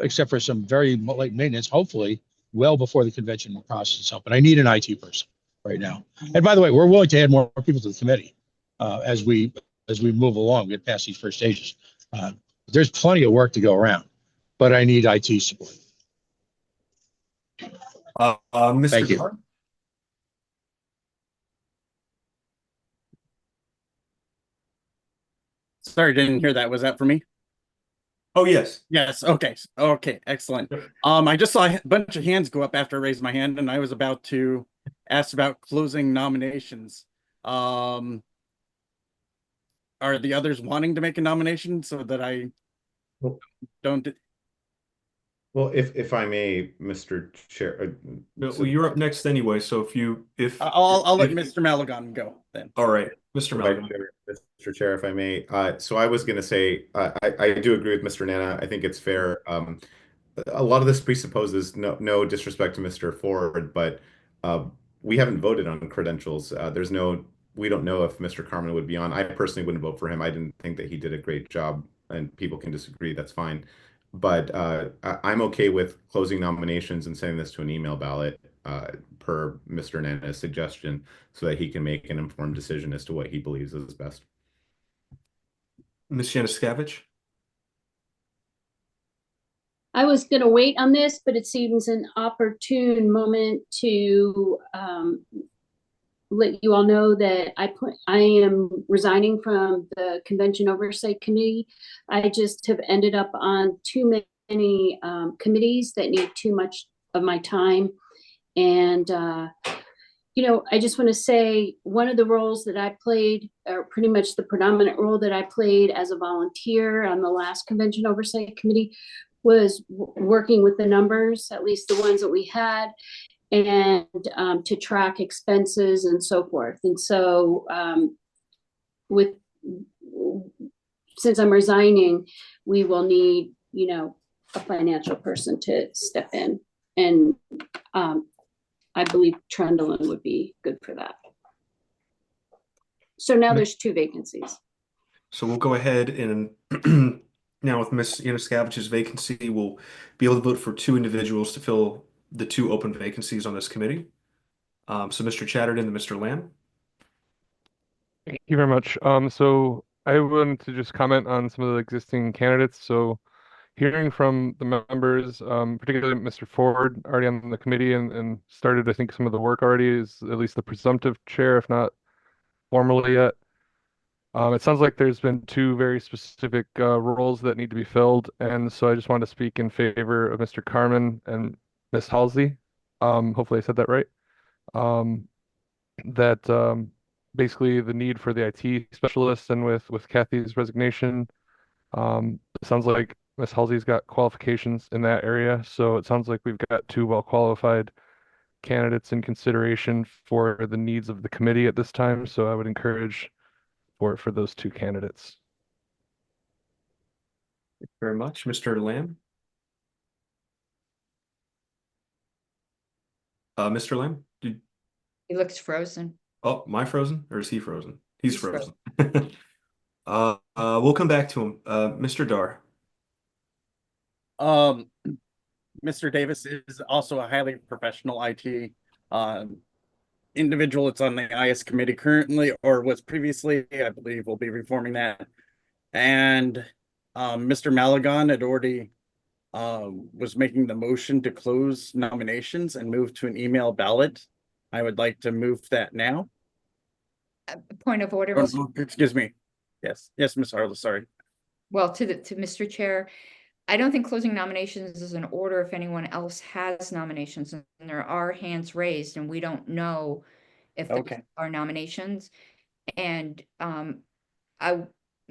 except for some very late maintenance, hopefully, well before the convention process itself. But I need an IT person right now. And by the way, we're willing to add more people to the committee as we move along, get past these first stages. There's plenty of work to go around, but I need IT support. Mr. Thank you. Carr? Sorry, didn't hear that. Was that for me? Oh, yes. Yes. Okay. Okay. Excellent. I just saw a bunch of hands go up after I raised my hand, and I was about to ask about closing nominations. Are the others wanting to make a nomination so that I don't? Well, if I may, Mr. Chair. Well, you're up next anyway, so I'll let Mr. Maligan go then. All right, Mr. Maligan. Mr. Chair, if I may. So I was going to say, I do agree with Mr. Nana. I think it's fair. A lot of this presupposes no disrespect to Mr. Ford, but we haven't voted on credentials. We don't know if Mr. Carmen would be on. I personally wouldn't vote for him. I didn't think that he did a great job, and people can disagree. That's fine. But I'm okay with closing nominations and sending this to an email ballot per Mr. Nana's suggestion so that he can make an informed decision as to what he believes is best. Ms. Yanuskevich? I was going to wait on this, but it seems an opportune moment to let you all know that I am resigning from the Convention Oversight Committee. I just have ended up on too many committees that need too much of my time. And, I just want to say one of the roles that I played, or pretty much the predominant role that I played as a volunteer on the last Convention Oversight Committee, was working with the numbers, at least the ones that we had, and to track expenses and so forth. And so since I'm resigning, we will need, a financial person to step in. And I believe Trundling would be good for that. So now there's 2 vacancies. So we'll go ahead and now with Ms. Yanuskovich's vacancy, we'll be able to vote for 2 individuals to fill the 2 open vacancies on this committee. So Mr. Chatterton and Mr. Lamb. Thank you very much. So I wanted to just comment on some of the existing candidates. So hearing from the members, particularly Mr. Ford, already on the committee and started, I think, some of the work already, is at least the presumptive chair, if not formally yet. It sounds like there's been 2 very specific roles that need to be filled, and so I just want to speak in favor of Mr. Carmen and Ms. Halsey. Hopefully I said that right. That basically the need for the IT specialist, and with Kathy's resignation, it sounds like Ms. Halsey's got qualifications in that area, so it sounds like we've got 2 well-qualified candidates in consideration for the needs of the committee at this time, so I would encourage for those 2 candidates. Thank you very much. Mr. Lamb? Mr. Lamb? He looks frozen. Oh, am I frozen or is he frozen? He's frozen. We'll come back to him. Mr. Dar. Mr. Davis is also a highly professional IT individual. It's on the IS committee currently, or was previously. I believe we'll be reforming that. And Mr. Maligan had already was making the motion to close nominations and move to an email ballot. I would like to move that now. Point of order, Excuse me. Yes, Ms. Harlow, sorry. Well, to Mr. Chair, I don't think closing nominations is in order if anyone else has nominations, and there are hands raised, and we don't know if there Okay. are nominations. And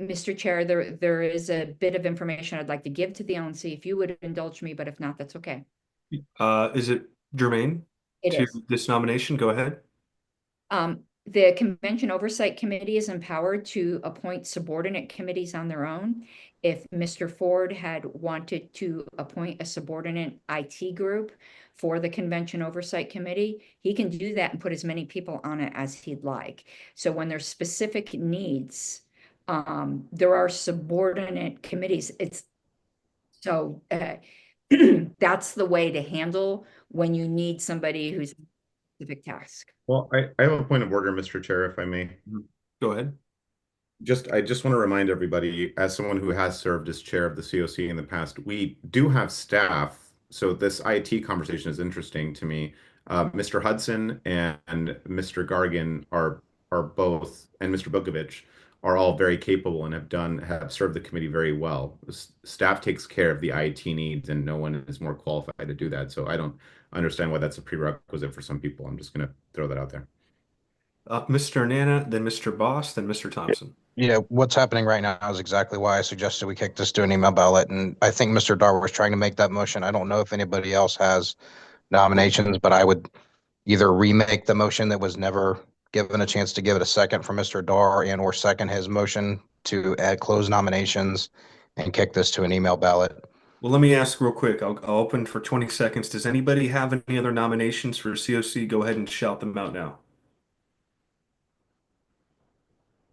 Mr. Chair, there is a bit of information I'd like to give to the LNC if you would indulge me, but if not, that's okay. Is it germane It to is. this nomination? Go ahead. The Convention Oversight Committee is empowered to appoint subordinate committees on their own. If Mr. Ford had wanted to appoint a subordinate IT group for the Convention Oversight Committee, he can do that and put as many people on it as he'd like. So when there's specific needs, there are subordinate committees. That's the way to handle when you need somebody who's a specific task. Well, I have a point of order, Mr. Chair, if I may. Go ahead. I just want to remind everybody, as someone who has served as chair of the COC in the past, we do have staff. So this IT conversation is interesting to me. Mr. Hudson and Mr. Gargan are both, and Mr. Bukovic are all very capable and have served the committee very well. Staff takes care of the IT needs, and no one is more qualified to do that. So I don't understand why that's a prerequisite for some people. I'm just going to throw that out there. Mr. Nana, then Mr. Boss, then Mr. Thompson. Yeah, what's happening right now is exactly why I suggested we kick this to an email ballot. And I think Mr. Dar was trying to make that motion. I don't know if anybody else has nominations, but I would either remake the motion that was never given a chance to give it a second for Mr. Dar and or second his motion to add closed nominations and kick this to an email ballot. Well, let me ask real quick. I'll open for 20 seconds. Does anybody have any other nominations for COC? Go ahead and shout them out now.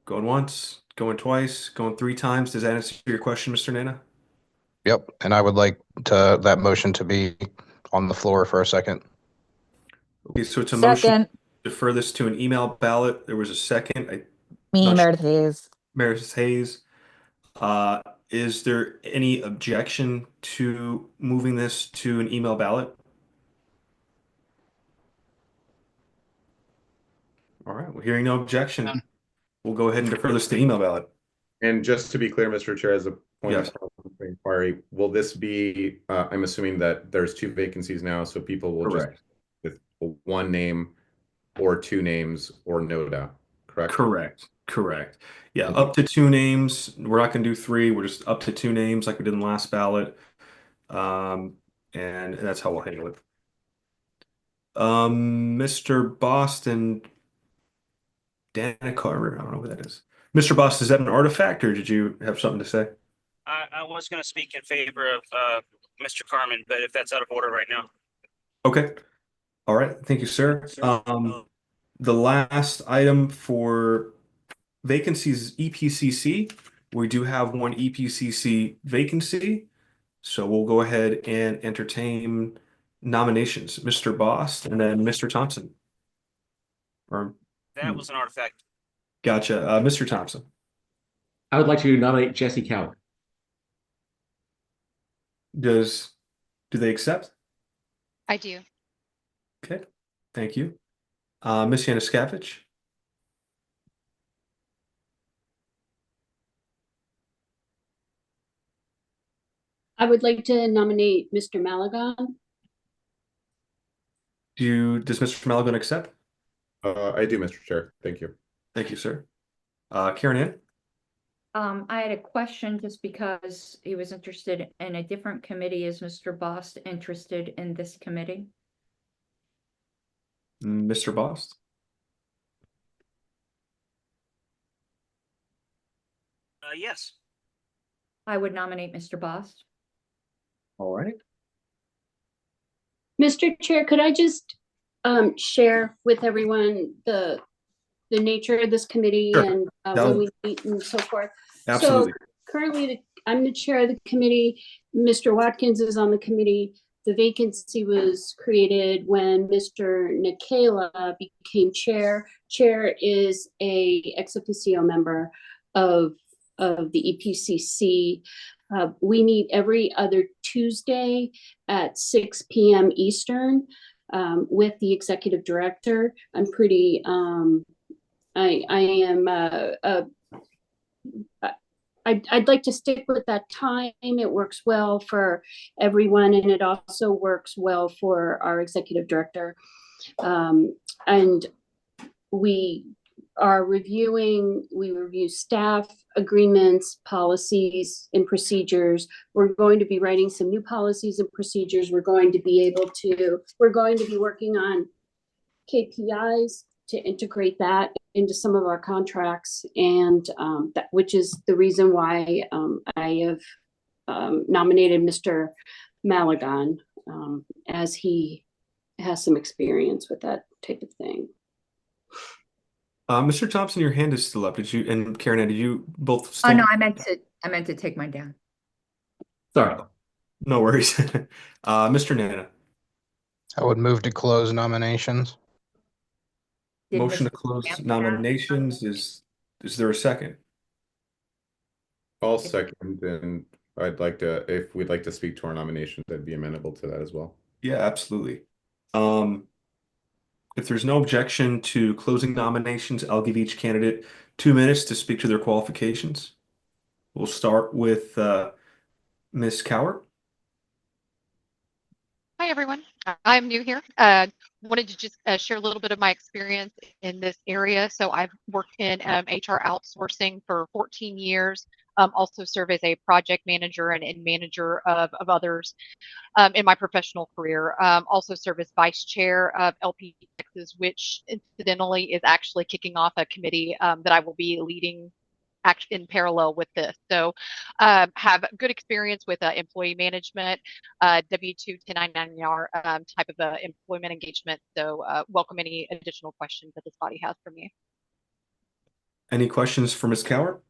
Going once, going twice, going 3 times. Does that answer your question, Mr. Nana? Yep, and I would like that motion to be on the floor for a second. Okay, so it's a motion Second, to defer this to an email ballot. There was a second. me, Not sure. Meredith Hayes. Meredith Hayes. Is there any objection to moving this to an email ballot? All right, well, hearing no objection, we'll go ahead and defer this to email ballot. And just to be clear, Mr. Chair, as a point Yes. of inquiry, will this be, I'm assuming that there's 2 vacancies now, so people will Correct. just with 1 name or 2 names or NODA, correct? Correct. Yeah, Thank up to 2 names. We're not gonna do 3. We're just up to 2 names like we did in the last ballot. And that's how we'll handle it. Mr. Boston, Dana Carver, I don't know who that is. Mr. Boston, is that an artifact or did you have something to say? I was going to speak in favor of Mr. Carmen, but if that's out of order right now. Okay. All right. Thank you, sir. The last item for vacancies EPCC. We do have 1 EPCC vacancy. So we'll go ahead and entertain nominations. Mr. Bost and then Mr. Thompson. That was an artifact. Gotcha. Mr. Thompson. I would like to nominate Jesse Cowan. Do they accept? I do. Okay. Thank you. Ms. Yanuskavich. I would like to nominate Mr. Malagon. Does Mr. Malagon accept? I do, Mr. Chair. Thank you. Thank you, sir. Karen Ann? I had a question just because he was interested in a different committee. Is Mr. Bost interested in this committee? Mr. Bost? Yes. I would nominate Mr. Bost. All right. Mr. Chair, could I just share with everyone the nature of this committee Sure. and when we meet and so forth? Absolutely. So currently, I'm the chair of the committee. Mr. Watkins is on the committee. The vacancy was created when Mr. Nikela became chair. Chair is a ex officio member of the EPCC. We meet every other Tuesday at 6 p.m. Eastern with the executive director. I'm pretty, I I'd like to stick with that time. It works well for everyone, and it also works well for our executive director. And we review staff agreements, policies, and procedures. We're going to be writing some new policies and procedures. We're going to be working on KPIs to integrate that into some of our contracts, and which is the reason why I have nominated Mr. Malagon, as he has some experience with that type of thing. Mr. Thompson, your hand is still up. Did you, and Karen, did you both Oh, still? no, I meant to take mine down. Sorry. No worries. Mr. Nana. I would move to close nominations. Did Motion to Mr. close Graham nominations. Is there a second? I'll second, and if we'd like to speak to our nominations, I'd be amenable to that as well. Yeah, absolutely. If there's no objection to closing nominations, I'll give each candidate 2 minutes to speak to their qualifications. We'll start with Ms. Cower. Hi, everyone. I'm new here. Wanted to just share a little bit of my experience in this area. So I've worked in HR outsourcing for 14 years, also serve as a project manager and manager of others in my professional career. Also serve as vice chair of LP Texas, which incidentally is actually kicking off a committee that I will be leading in parallel with this. So have good experience with employee management, W-2, 1099-R type of employment engagement. So welcome any additional questions that this body has for me. Any questions for Ms. Cower?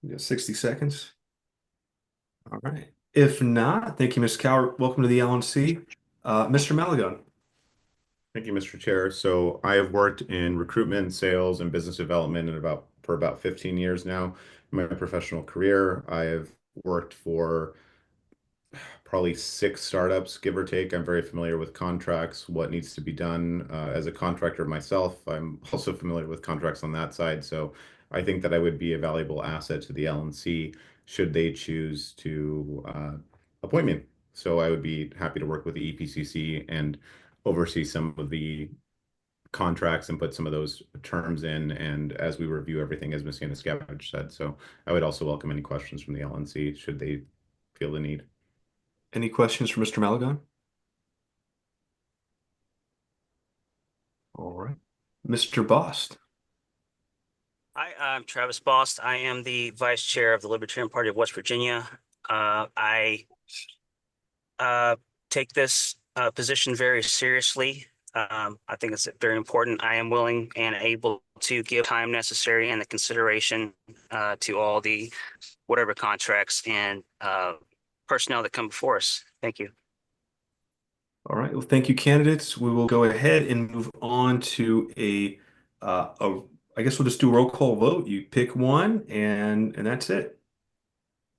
You got 60 seconds. All right. If not, thank you, Ms. Cower. Welcome to the LNC. Mr. Malagon. Thank you, Mr. Chair. So I have worked in recruitment, sales, and business development for about 15 years now. In my professional career, I have worked for probably 6 startups, give or take. I'm very familiar with contracts, what needs to be done. As a contractor myself, I'm also familiar with contracts on that side. So I think that I would be a valuable asset to the LNC should they choose to appoint me. So I would be happy to work with the EPCC and oversee some of the contracts and put some of those terms in, and as we review everything, as Ms. Yanuskevich said. So I would also welcome any questions from the LNC should they feel the need. Any questions for Mr. Malagon? All right. Mr. Bost. Hi, I'm Travis Bost. I am the vice chair of the Libertarian Party of West Virginia. I take this position very seriously. I think it's very important. I am willing and able to give time necessary and the consideration to all the whatever contracts and personnel that come before us. Thank you. All right. Well, thank you, candidates. We will go ahead and move on to I guess we'll just do a roll call vote. You pick one, and that's it.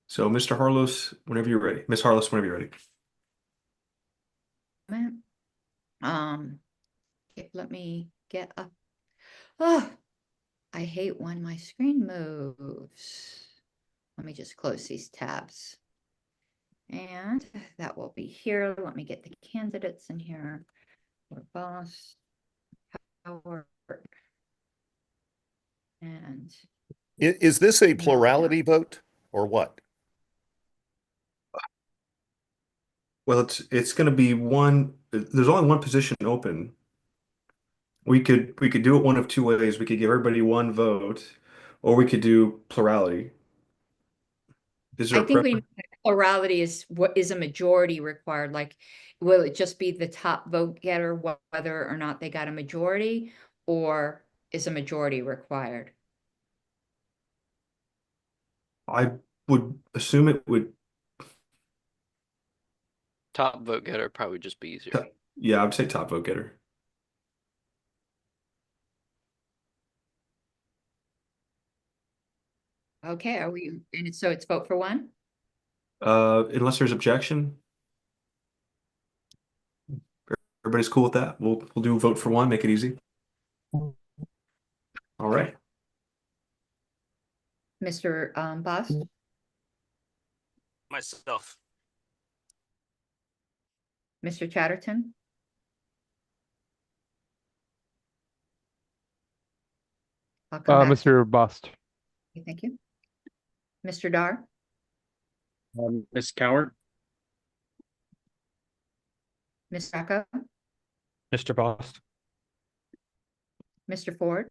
So, Mr. Harlos, whenever you're ready. Ms. Harlos, whenever you're ready. Let me get up. Oh, I hate when my screen moves. Let me just close these tabs. And that will be here. Let me get the candidates in here. Boss, Howard, and Is this a plurality vote or what? Well, it's going to be one. There's only one position open. We could do it one of 2 ways. We could give everybody one vote, or we could do plurality. Is there I a think we preference? plurality is what is a majority required? Like, will it just be the top vote getter, whether or not they got a majority, or is a majority required? I would assume it would. Top vote getter probably just be easier. Yeah, I would say top vote getter. Okay, and so it's vote for one? Unless there's objection. Everybody's cool with that. We'll do vote for one, make it easy. All right. Mr. Boss, Myself. Mr. Chatterton, I'll come back. Mr. Bust. Okay, thank you. Mr. Dar, Ms. Coward, Ms. Rocco, Mr. Boss. Mr. Ford,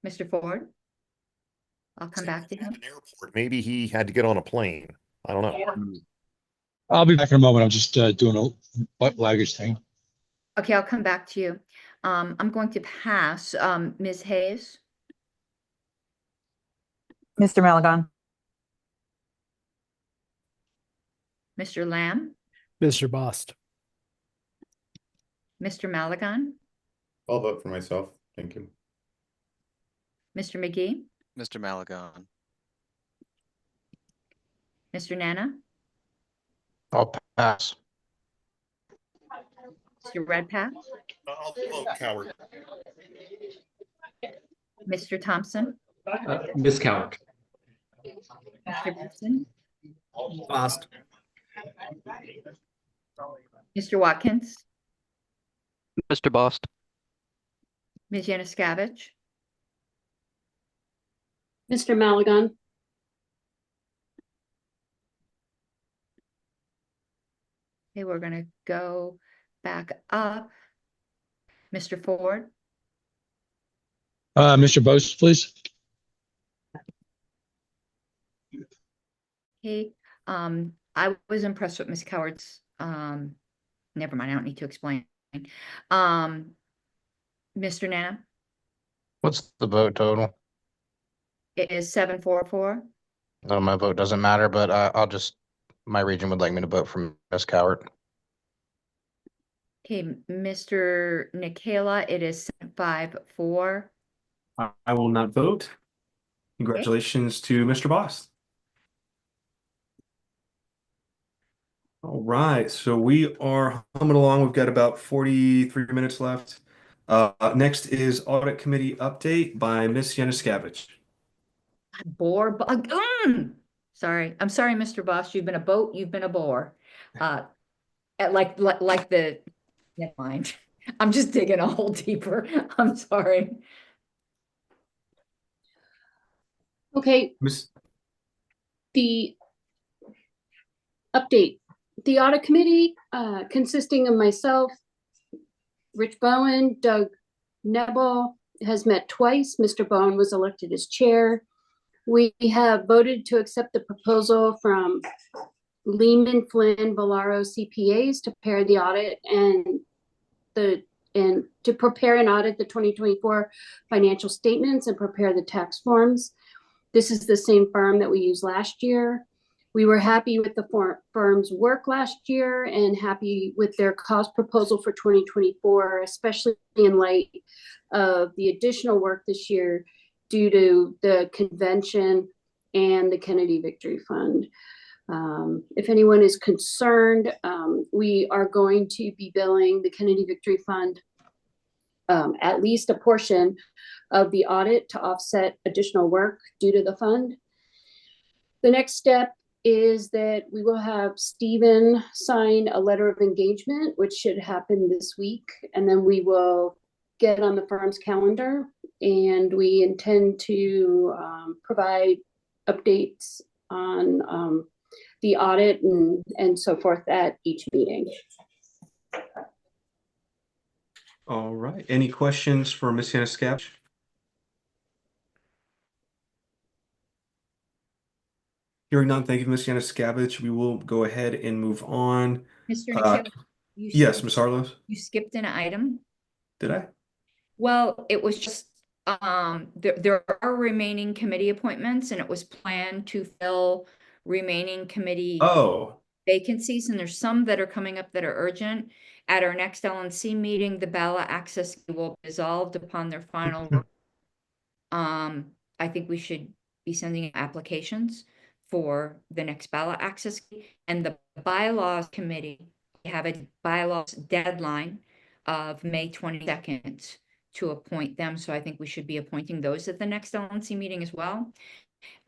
Mr. Ford. I'll come back to him. Maybe he had to get on a plane. I don't know. I'll be back in a moment. I'm just doing a butt luggage thing. Okay, I'll come back to you. I'm going to pass, Ms. Hayes, Mr. Malagon, Mr. Lamb, Mr. Bast. Mr. Malagon, I'll vote for myself. Thank you. Mr. McGee, Mr. Malagon. Mr. Nana, I'll pass. Mr. Redpath, I'll vote Coward. Mr. Thompson, Ms. Coward. Mr. Benson, Bast. Mr. Watkins, Mr. Bost. Ms. Yanuskavich, Mr. Malagon, okay, we're gonna go back up. Mr. Ford, Mr. Bose, please. okay, I was impressed with Ms. Coward's, never mind, I don't need to explain. Mr. Nana, What's the vote total? it is 744. No, my vote doesn't matter, but I'll just, my region would like me to vote for Ms. Coward. Okay, Mr. Nikela, it is 5-4. I will not vote. Congratulations to Mr. Boss. All right, so we are humming along. We've got about 43 minutes left. Next is Audit Committee update by Ms. Yanuskavich. Bore bug. Sorry, I'm sorry, Mr. Boss. You've been a boat. You've been a bore. Like the. Never mind. I'm just digging a hole deeper. I'm sorry. okay, Miss. the update. The audit committee, consisting of myself, Rich Bowen, Doug Nebel, has met twice. Mr. Bowen was elected as chair. We have voted to accept the proposal from Lehman Flynn Valaro CPAs to prepare the audit and to prepare and audit the 2024 financial statements and prepare the tax forms. This is the same firm that we used last year. We were happy with the firm's work last year and happy with their cost proposal for 2024, especially in light of the additional work this year due to the convention and the Kennedy Victory Fund. If anyone is concerned, we are going to be billing the Kennedy Victory Fund at least a portion of the audit to offset additional work due to the fund. The next step is that we will have Stephen sign a letter of engagement, which should happen this week, and then we will get on the firm's calendar, and we intend to provide updates on the audit and so forth at each meeting. All right. Any questions for Ms. Yanuskavich? Hearing none, thank you, Ms. Yanuskavich. We will go ahead and move on. Mr. Nikhil, Yes, Ms. Harlow. you skipped an item. Did I? Well, it was just there are remaining committee appointments, and it was planned to fill remaining committee vacancies, and there's some that are coming up that are urgent. At our next LNC meeting, the ballot access will be resolved upon their final. I think we should be sending applications for the next ballot access, and the bylaws committee, we have a bylaws deadline of May 22nd to appoint them. So I think we should be appointing those at the next LNC meeting as well.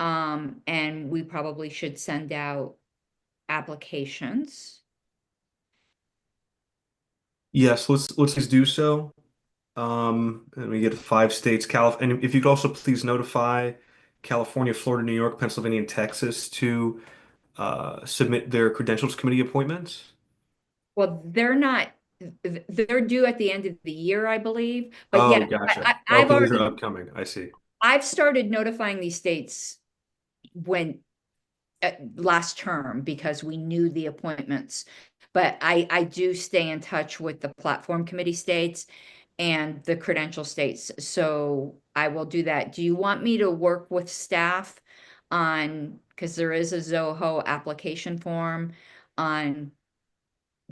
And we probably should send out applications. Yes, let's do so. And we get 5 states, and if you could also please notify California, Florida, New York, Pennsylvania, and Texas to submit their credentials committee appointments. Well, they're due at the end of the year, I believe. But yeah, Gotcha. I've Okay, these are already, upcoming. I see. I've started notifying these states when last term because we knew the appointments. But I do stay in touch with the platform committee states and the credential states. So I will do that. Do you want me to work with staff on, because there is a Zoho application form on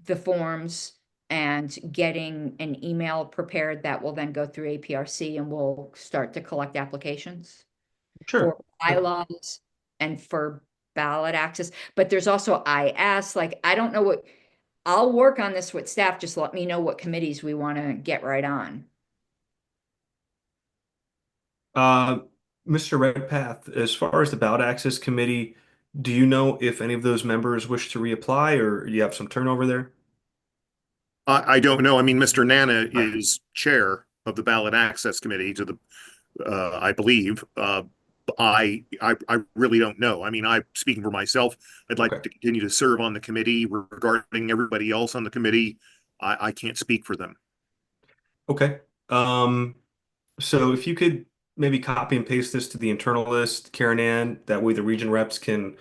the forms and getting an email prepared that will then go through APRC and we'll start to collect applications Sure. for bylaws and for ballot access. But there's also IS, like, I don't know what, I'll work on this with staff. Just let me know what committees we want to get right on. Mr. Redpath, as far as the ballot access committee, do you know if any of those members wish to reapply, or you have some turnover there? I don't know. I mean, Mr. Nana is chair of the ballot access committee to the, I believe. I really don't know. I mean, I'm speaking for myself. I'd like to continue to serve on the committee. Regarding everybody else on the committee, I can't speak for them. Okay. So if you could maybe copy and paste this to the internal list, Karen Ann, that way the region reps can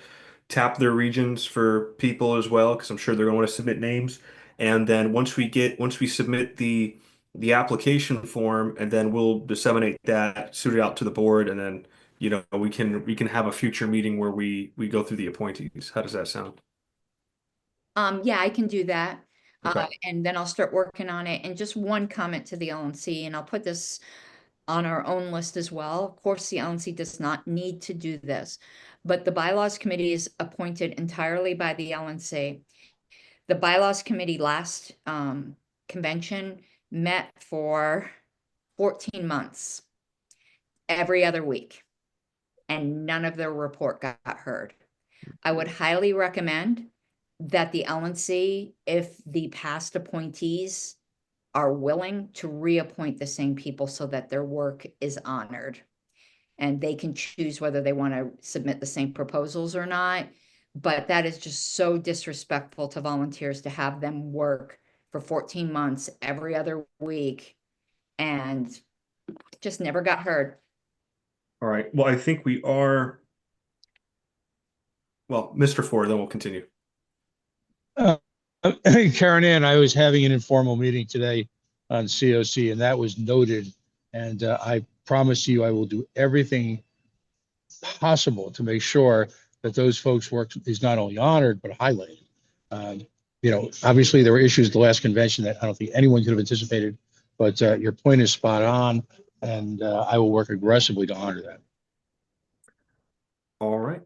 tap their regions for people as well, because I'm sure they're going to want to submit names. And then once we submit the application form, and then we'll disseminate that, shoot it out to the board, and then we can have a future meeting where we go through the appointees. How does that sound? Yeah, I can do that. Okay. And then I'll start working on it. And just one comment to the LNC, and I'll put this on our own list as well. Of course, the LNC does not need to do this, but the bylaws committee is appointed entirely by the LNC. The bylaws committee last convention met for 14 months, every other week, and none of their report got heard. I would highly recommend that the LNC, if the past appointees are willing, to reappoint the same people so that their work is honored. And they can choose whether they want to submit the same proposals or not. But that is just so disrespectful to volunteers to have them work for 14 months every other week and just never got heard. All right. Well, I think we are. Well, Mr. Ford, then we'll continue. Karen Ann, I was having an informal meeting today on COC, and that was noted. And I promise you, I will do everything possible to make sure that those folks' work is not only honored, but highlighted. Obviously there were issues at the last convention that I don't think anyone could have anticipated, but your point is spot on, and I will work aggressively to honor that. All right.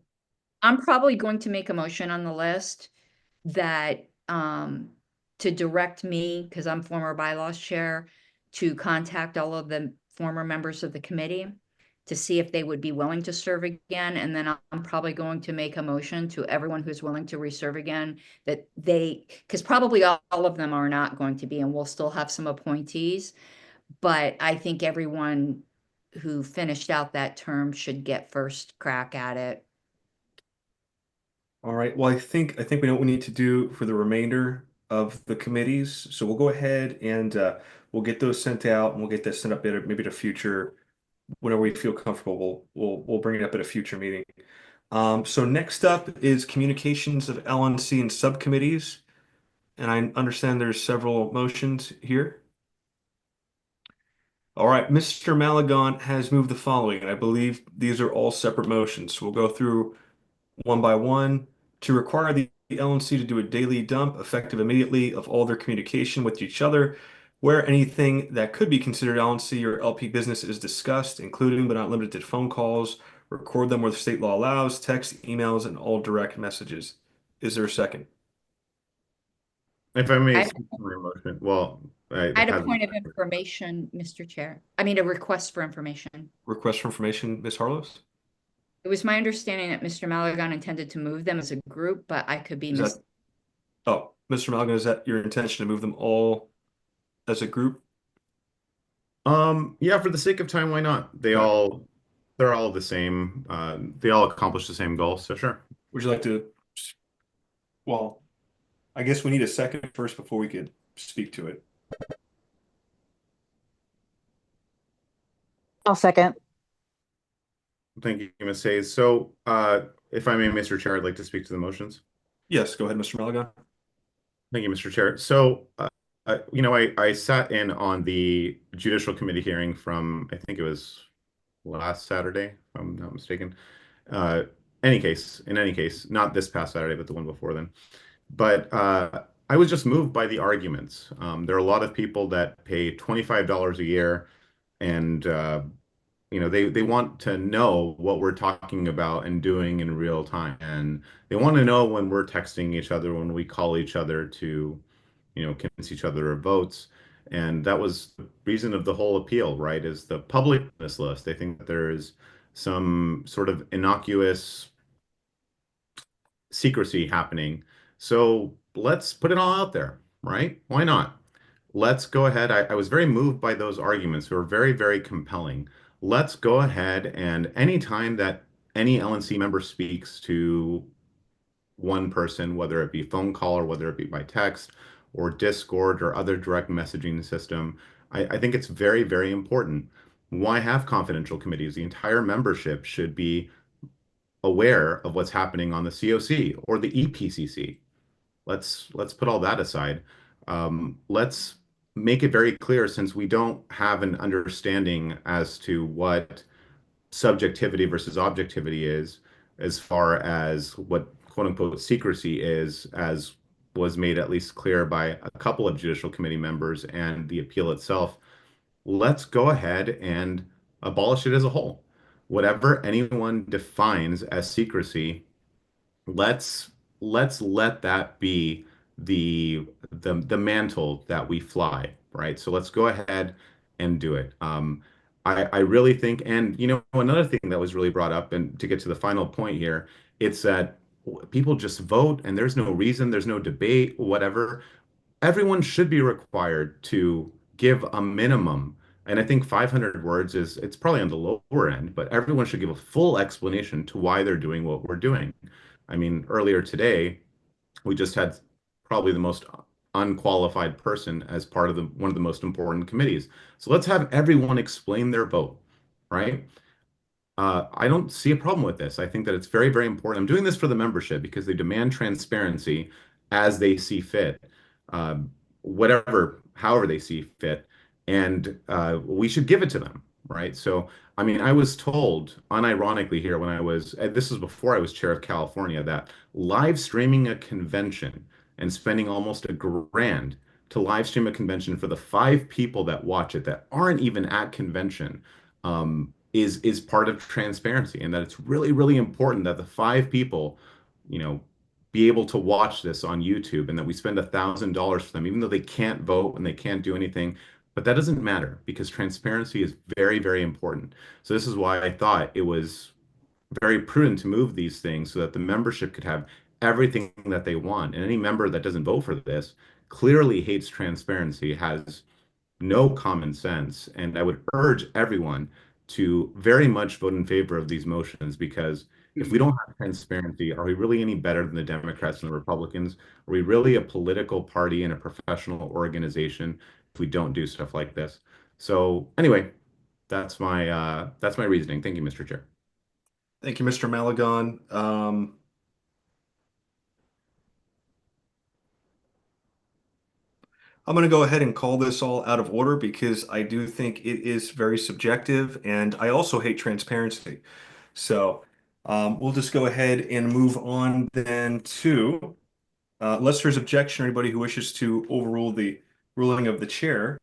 I'm probably going to make a motion on the list that to direct me, because I'm former bylaws chair, to contact all of the former members of the committee to see if they would be willing to serve again. And then I'm probably going to make a motion to everyone who's willing to reserve again that because probably all of them are not going to be, and we'll still have some appointees. But I think everyone who finished out that term should get first crack at it. All right. Well, I think we know what we need to do for the remainder of the committees. So we'll go ahead and we'll get those sent out, and we'll get this sent up at maybe at a future, whenever we feel comfortable. We'll bring it up at a future meeting. So next up is communications of LNC and subcommittees, and I understand there's several motions here. All right, Mr. Malagon has moved the following, and I believe these are all separate motions. So we'll go through one by one. To require the LNC to do a daily dump effective immediately of all their communication with each other, where anything that could be considered LNC or LP business is discussed, including but not limited to phone calls, record them where the state law allows, text, emails, and all direct messages. Is there a second? If I may speak to my motion, well, I had a point of information, Mr. Chair. I mean, a request for information. Request for information, Ms. Harlos? It was my understanding that Mr. Malagon intended to move them as a group, but I could be Is that, oh, Mr. Malagan, is that your intention to move them all as a group? Yeah, for the sake of time, why not? They're all the same. They all accomplish the same goal, so sure. Would you like to, well, I guess we need a second first before we could speak to it. I'll second. Thank you, Ms. Hayes. So, if I may, Mr. Chair, I'd like to speak to the motions. Yes, go ahead, Mr. Malagon. Thank you, Mr. Chair. So, I sat in on the Judicial Committee hearing from, I think it was last Saturday, if I'm not mistaken. In any case, not this past Saturday, but the one before then. But I was just moved by the arguments. There are a lot of people that pay $25 a year, and they want to know what we're talking about and doing in real time, and they want to know when we're texting each other, when we call each other to, convince each other of votes. And that was the reason of the whole appeal, right? Is the publicness list. They think that there is some sort of innocuous secrecy happening. So let's put it all out there, right? Why not? Let's go ahead. I was very moved by those arguments. They were very, very compelling. Let's go ahead, and anytime that any LNC member speaks to one person, whether it be phone call or whether it be by text or Discord or other direct messaging system, I think it's very, very important. Why have confidential committees? The entire membership should be aware of what's happening on the COC or the EPCC. Let's put all that aside. Let's make it very clear, since we don't have an understanding as to what subjectivity versus objectivity is, as far as what quote unquote secrecy is, as was made at least clear by a couple of Judicial Committee members and the appeal itself. Let's go ahead and abolish it as a whole. Whatever anyone defines as secrecy, let's let that be the mantle that we fly, right? So let's go ahead and do it. I really think, and another thing that was really brought up, and to get to the final point here, it's that people just vote and there's no reason, there's no debate, whatever. Everyone should be required to give a minimum. And I think 500 words it's probably on the lower end, but everyone should give a full explanation to why they're doing what we're doing. I mean, earlier today, we just had probably the most unqualified person as part of one of the most important committees. So let's have everyone explain their vote, right? I don't see a problem with this. I think that it's very, very important. I'm doing this for the membership because they demand transparency as they see fit, however they see fit, and we should give it to them, right? So, I mean, I was told unironically here when this was before I was chair of California, that live streaming a convention and spending almost $1,000 to live stream a convention for the 5 people that watch it that aren't even at convention, is part of transparency, and that it's really, really important that the 5 people, be able to watch this on YouTube, and that we spend $1,000 for them, even though they can't vote and they can't do anything. But that doesn't matter, because transparency is very, very important. So this is why I thought it was very prudent to move these things so that the membership could have everything that they want. And any member that doesn't vote for this clearly hates transparency, has no common sense. And I would urge everyone to very much vote in favor of these motions, because if we don't have transparency, are we really any better than the Democrats and the Republicans? Are we really a political party and a professional organization if we don't do stuff like this? So anyway, that's my reasoning. Thank you, Mr. Chair. Thank you, Mr. Malagon. I'm going to go ahead and call this all out of order, because I do think it is very subjective, and I also hate transparency. So we'll just go ahead and move on then to, unless there's objection, or anybody who wishes to overrule the ruling of the chair,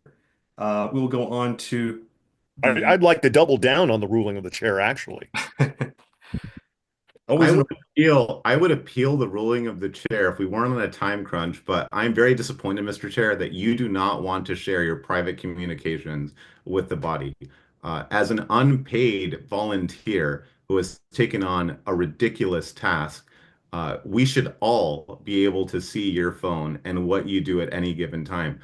we'll go on to I'd like to double down on the ruling of the chair, actually. Always I would appeal the ruling of the chair if we weren't on a time crunch, but I'm very disappointed, Mr. Chair, that you do not want to share your private communications with the body. As an unpaid volunteer who has taken on a ridiculous task, we should all be able to see your phone and what you do at any given time.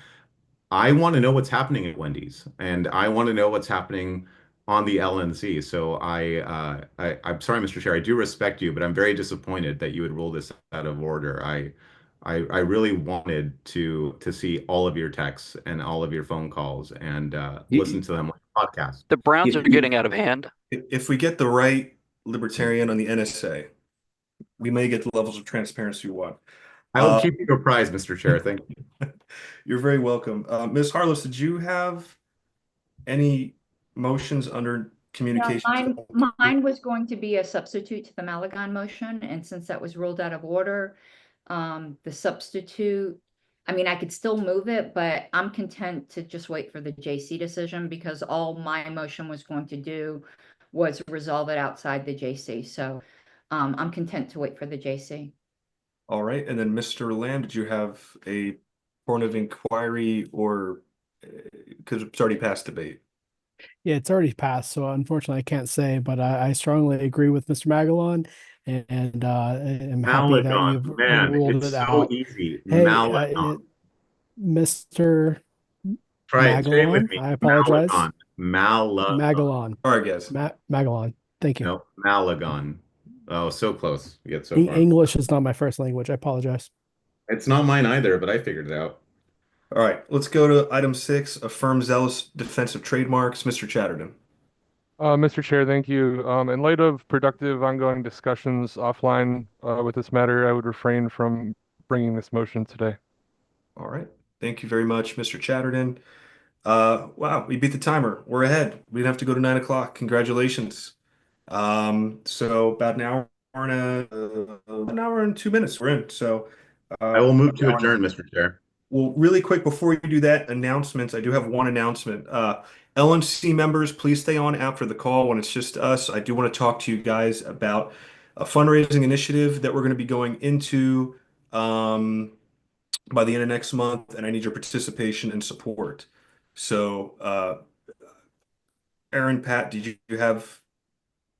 I want to know what's happening at Wendy's, and I want to know what's happening on the LNC. So I'm sorry, Mr. Chair, I do respect you, but I'm very disappointed that you would rule this out of order. I really wanted to see all of your texts and all of your phone calls and listen to them like a podcast. The Browns are getting out of hand. If we get the right libertarian on the NSA, we may get the levels of transparency we want. I will keep you apprised, Mr. Chair. Thank you. You're very welcome. Ms. Harless, did you have any motions under communications? Mine was going to be a substitute to the Malagon motion, and since that was ruled out of order, the substitute, I mean, I could still move it, but I'm content to just wait for the JC decision because all my motion was going to do was resolve it outside the JC. So I'm content to wait for the JC. All right. And then Mr. Lamb, did you have a point of inquiry or because it's already passed debate? Yeah, it's already passed, so unfortunately I can't say, but I strongly agree with Mr. Magalon, and am happy that Malagon, you've man, ruled it's it so out. easy. Hey, Malagon. Mr. Try it. Say it with Magalon, me. I apologize. Malagon. Malagon. Magalon. All right, guys. Magalon. Thank you. No, Malagon. Oh, so close. You get so far. English is not my first language. I apologize. It's not mine either, but I figured it out. All right, let's go to item 6, affirm zealous defense of trademarks. Mr. Chatterton. Mr. Chair, thank you. In light of productive ongoing discussions offline with this matter, I would refrain from bringing this motion today. All right, thank you very much, Mr. Chatterton. Wow, we beat the timer. We're ahead. We didn't have to go to 9 o'clock. Congratulations. So about an hour and 2 minutes we're in. So I will move to adjourn, Mr. Chair. Well, really quick before you do that, announcements. I do have one announcement. LNC members, please stay on after the call when it's just us. I do want to talk to you guys about a fundraising initiative that we're going to be going into by the end of next month, and I need your participation and support. So, Aaron, Pat, did you have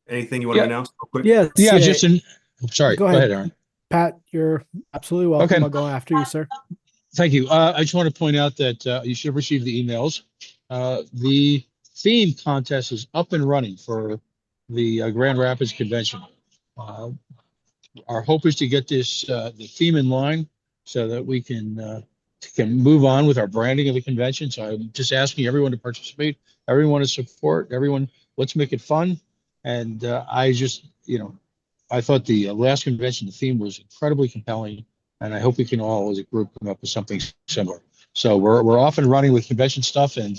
anything you want to announce real quick? Yes. Yeah, just sorry. Go ahead, Aaron. Pat, you're absolutely welcome. Okay. I'll go after you, sir. Thank you. I just want to point out that you should have received the emails. The theme contest is up and running for the Grand Rapids Convention. Our hope is to get this the theme in line so that we can move on with our branding of the convention. So I'm just asking everyone to participate, everyone to support, everyone. Let's make it fun. And I just, I thought the last convention, the theme was incredibly compelling. And I hope we can all, as a group, come up with something similar. So we're off and running with convention stuff, and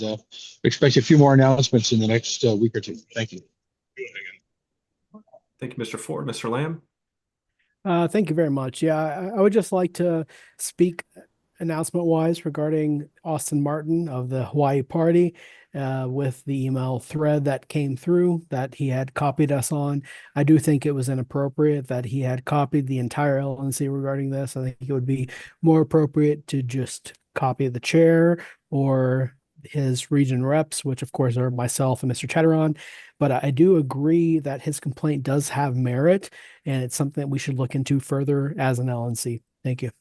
expect a few more announcements in the next week or two. Thank you. Thank you, Mr. Ford. Mr. Lamb? Thank you very much. Yeah, I would just like to speak announcement-wise regarding Austin Martin of the Hawaii Party with the email thread that came through that he had copied us on. I do think it was inappropriate that he had copied the entire LNC regarding this. I think it would be more appropriate to just copy the chair or his region reps, which of course are myself and Mr. Chatteron. But I do agree that his complaint does have merit, and it's something that we should look into further as an LNC. Thank you.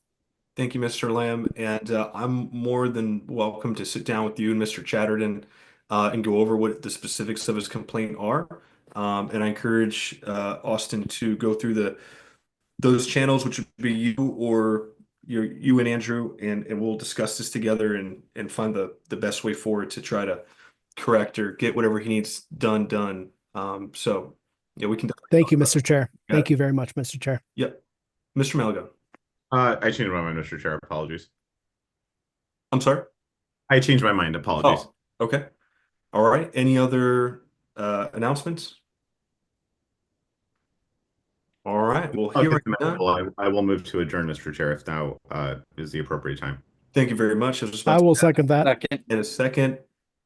Thank you, Mr. Lamb. And I'm more than welcome to sit down with you and Mr. Chatterton and go over what the specifics of his complaint are. And I encourage Austin to go through those channels, which would be you or you and Andrew, and we'll discuss this together and find the best way forward to try to correct or get whatever he needs done. So yeah, we can. Thank you, Mr. Chair. Yeah. Thank you very much, Mr. Chair. Yep. Mr. Malagon. I changed my mind, Mr. Chair. Apologies. I'm sorry? I changed my mind. Apologies. Oh, okay. All right. Any other announcements? All right. Well, hearing none, I will move to adjourn, Mr. Chair, if now is the appropriate time. thank you very much. I will second that. In a second.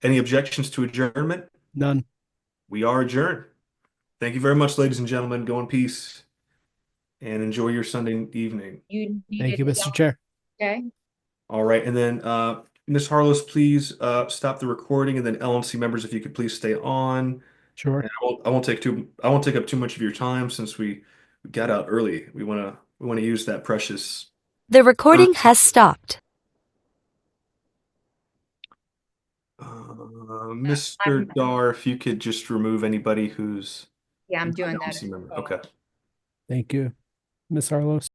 Any objections to adjournment? None. We are adjourned. Thank you very much, ladies and gentlemen. Go in peace. and enjoy your Sunday evening. You Thank you, needed Mr. Chair. Okay. All right, and then Ms. Harless, please stop the recording, and then LNC members, if you could please stay on. Sure. And I won't take up too much of your time since we got out early. We wanna use that precious. The recording has stopped. Mr. Dar, if you could just remove anybody who's Yeah, I'm not doing an that. LNC member. Okay. Thank you, Ms. Harlos.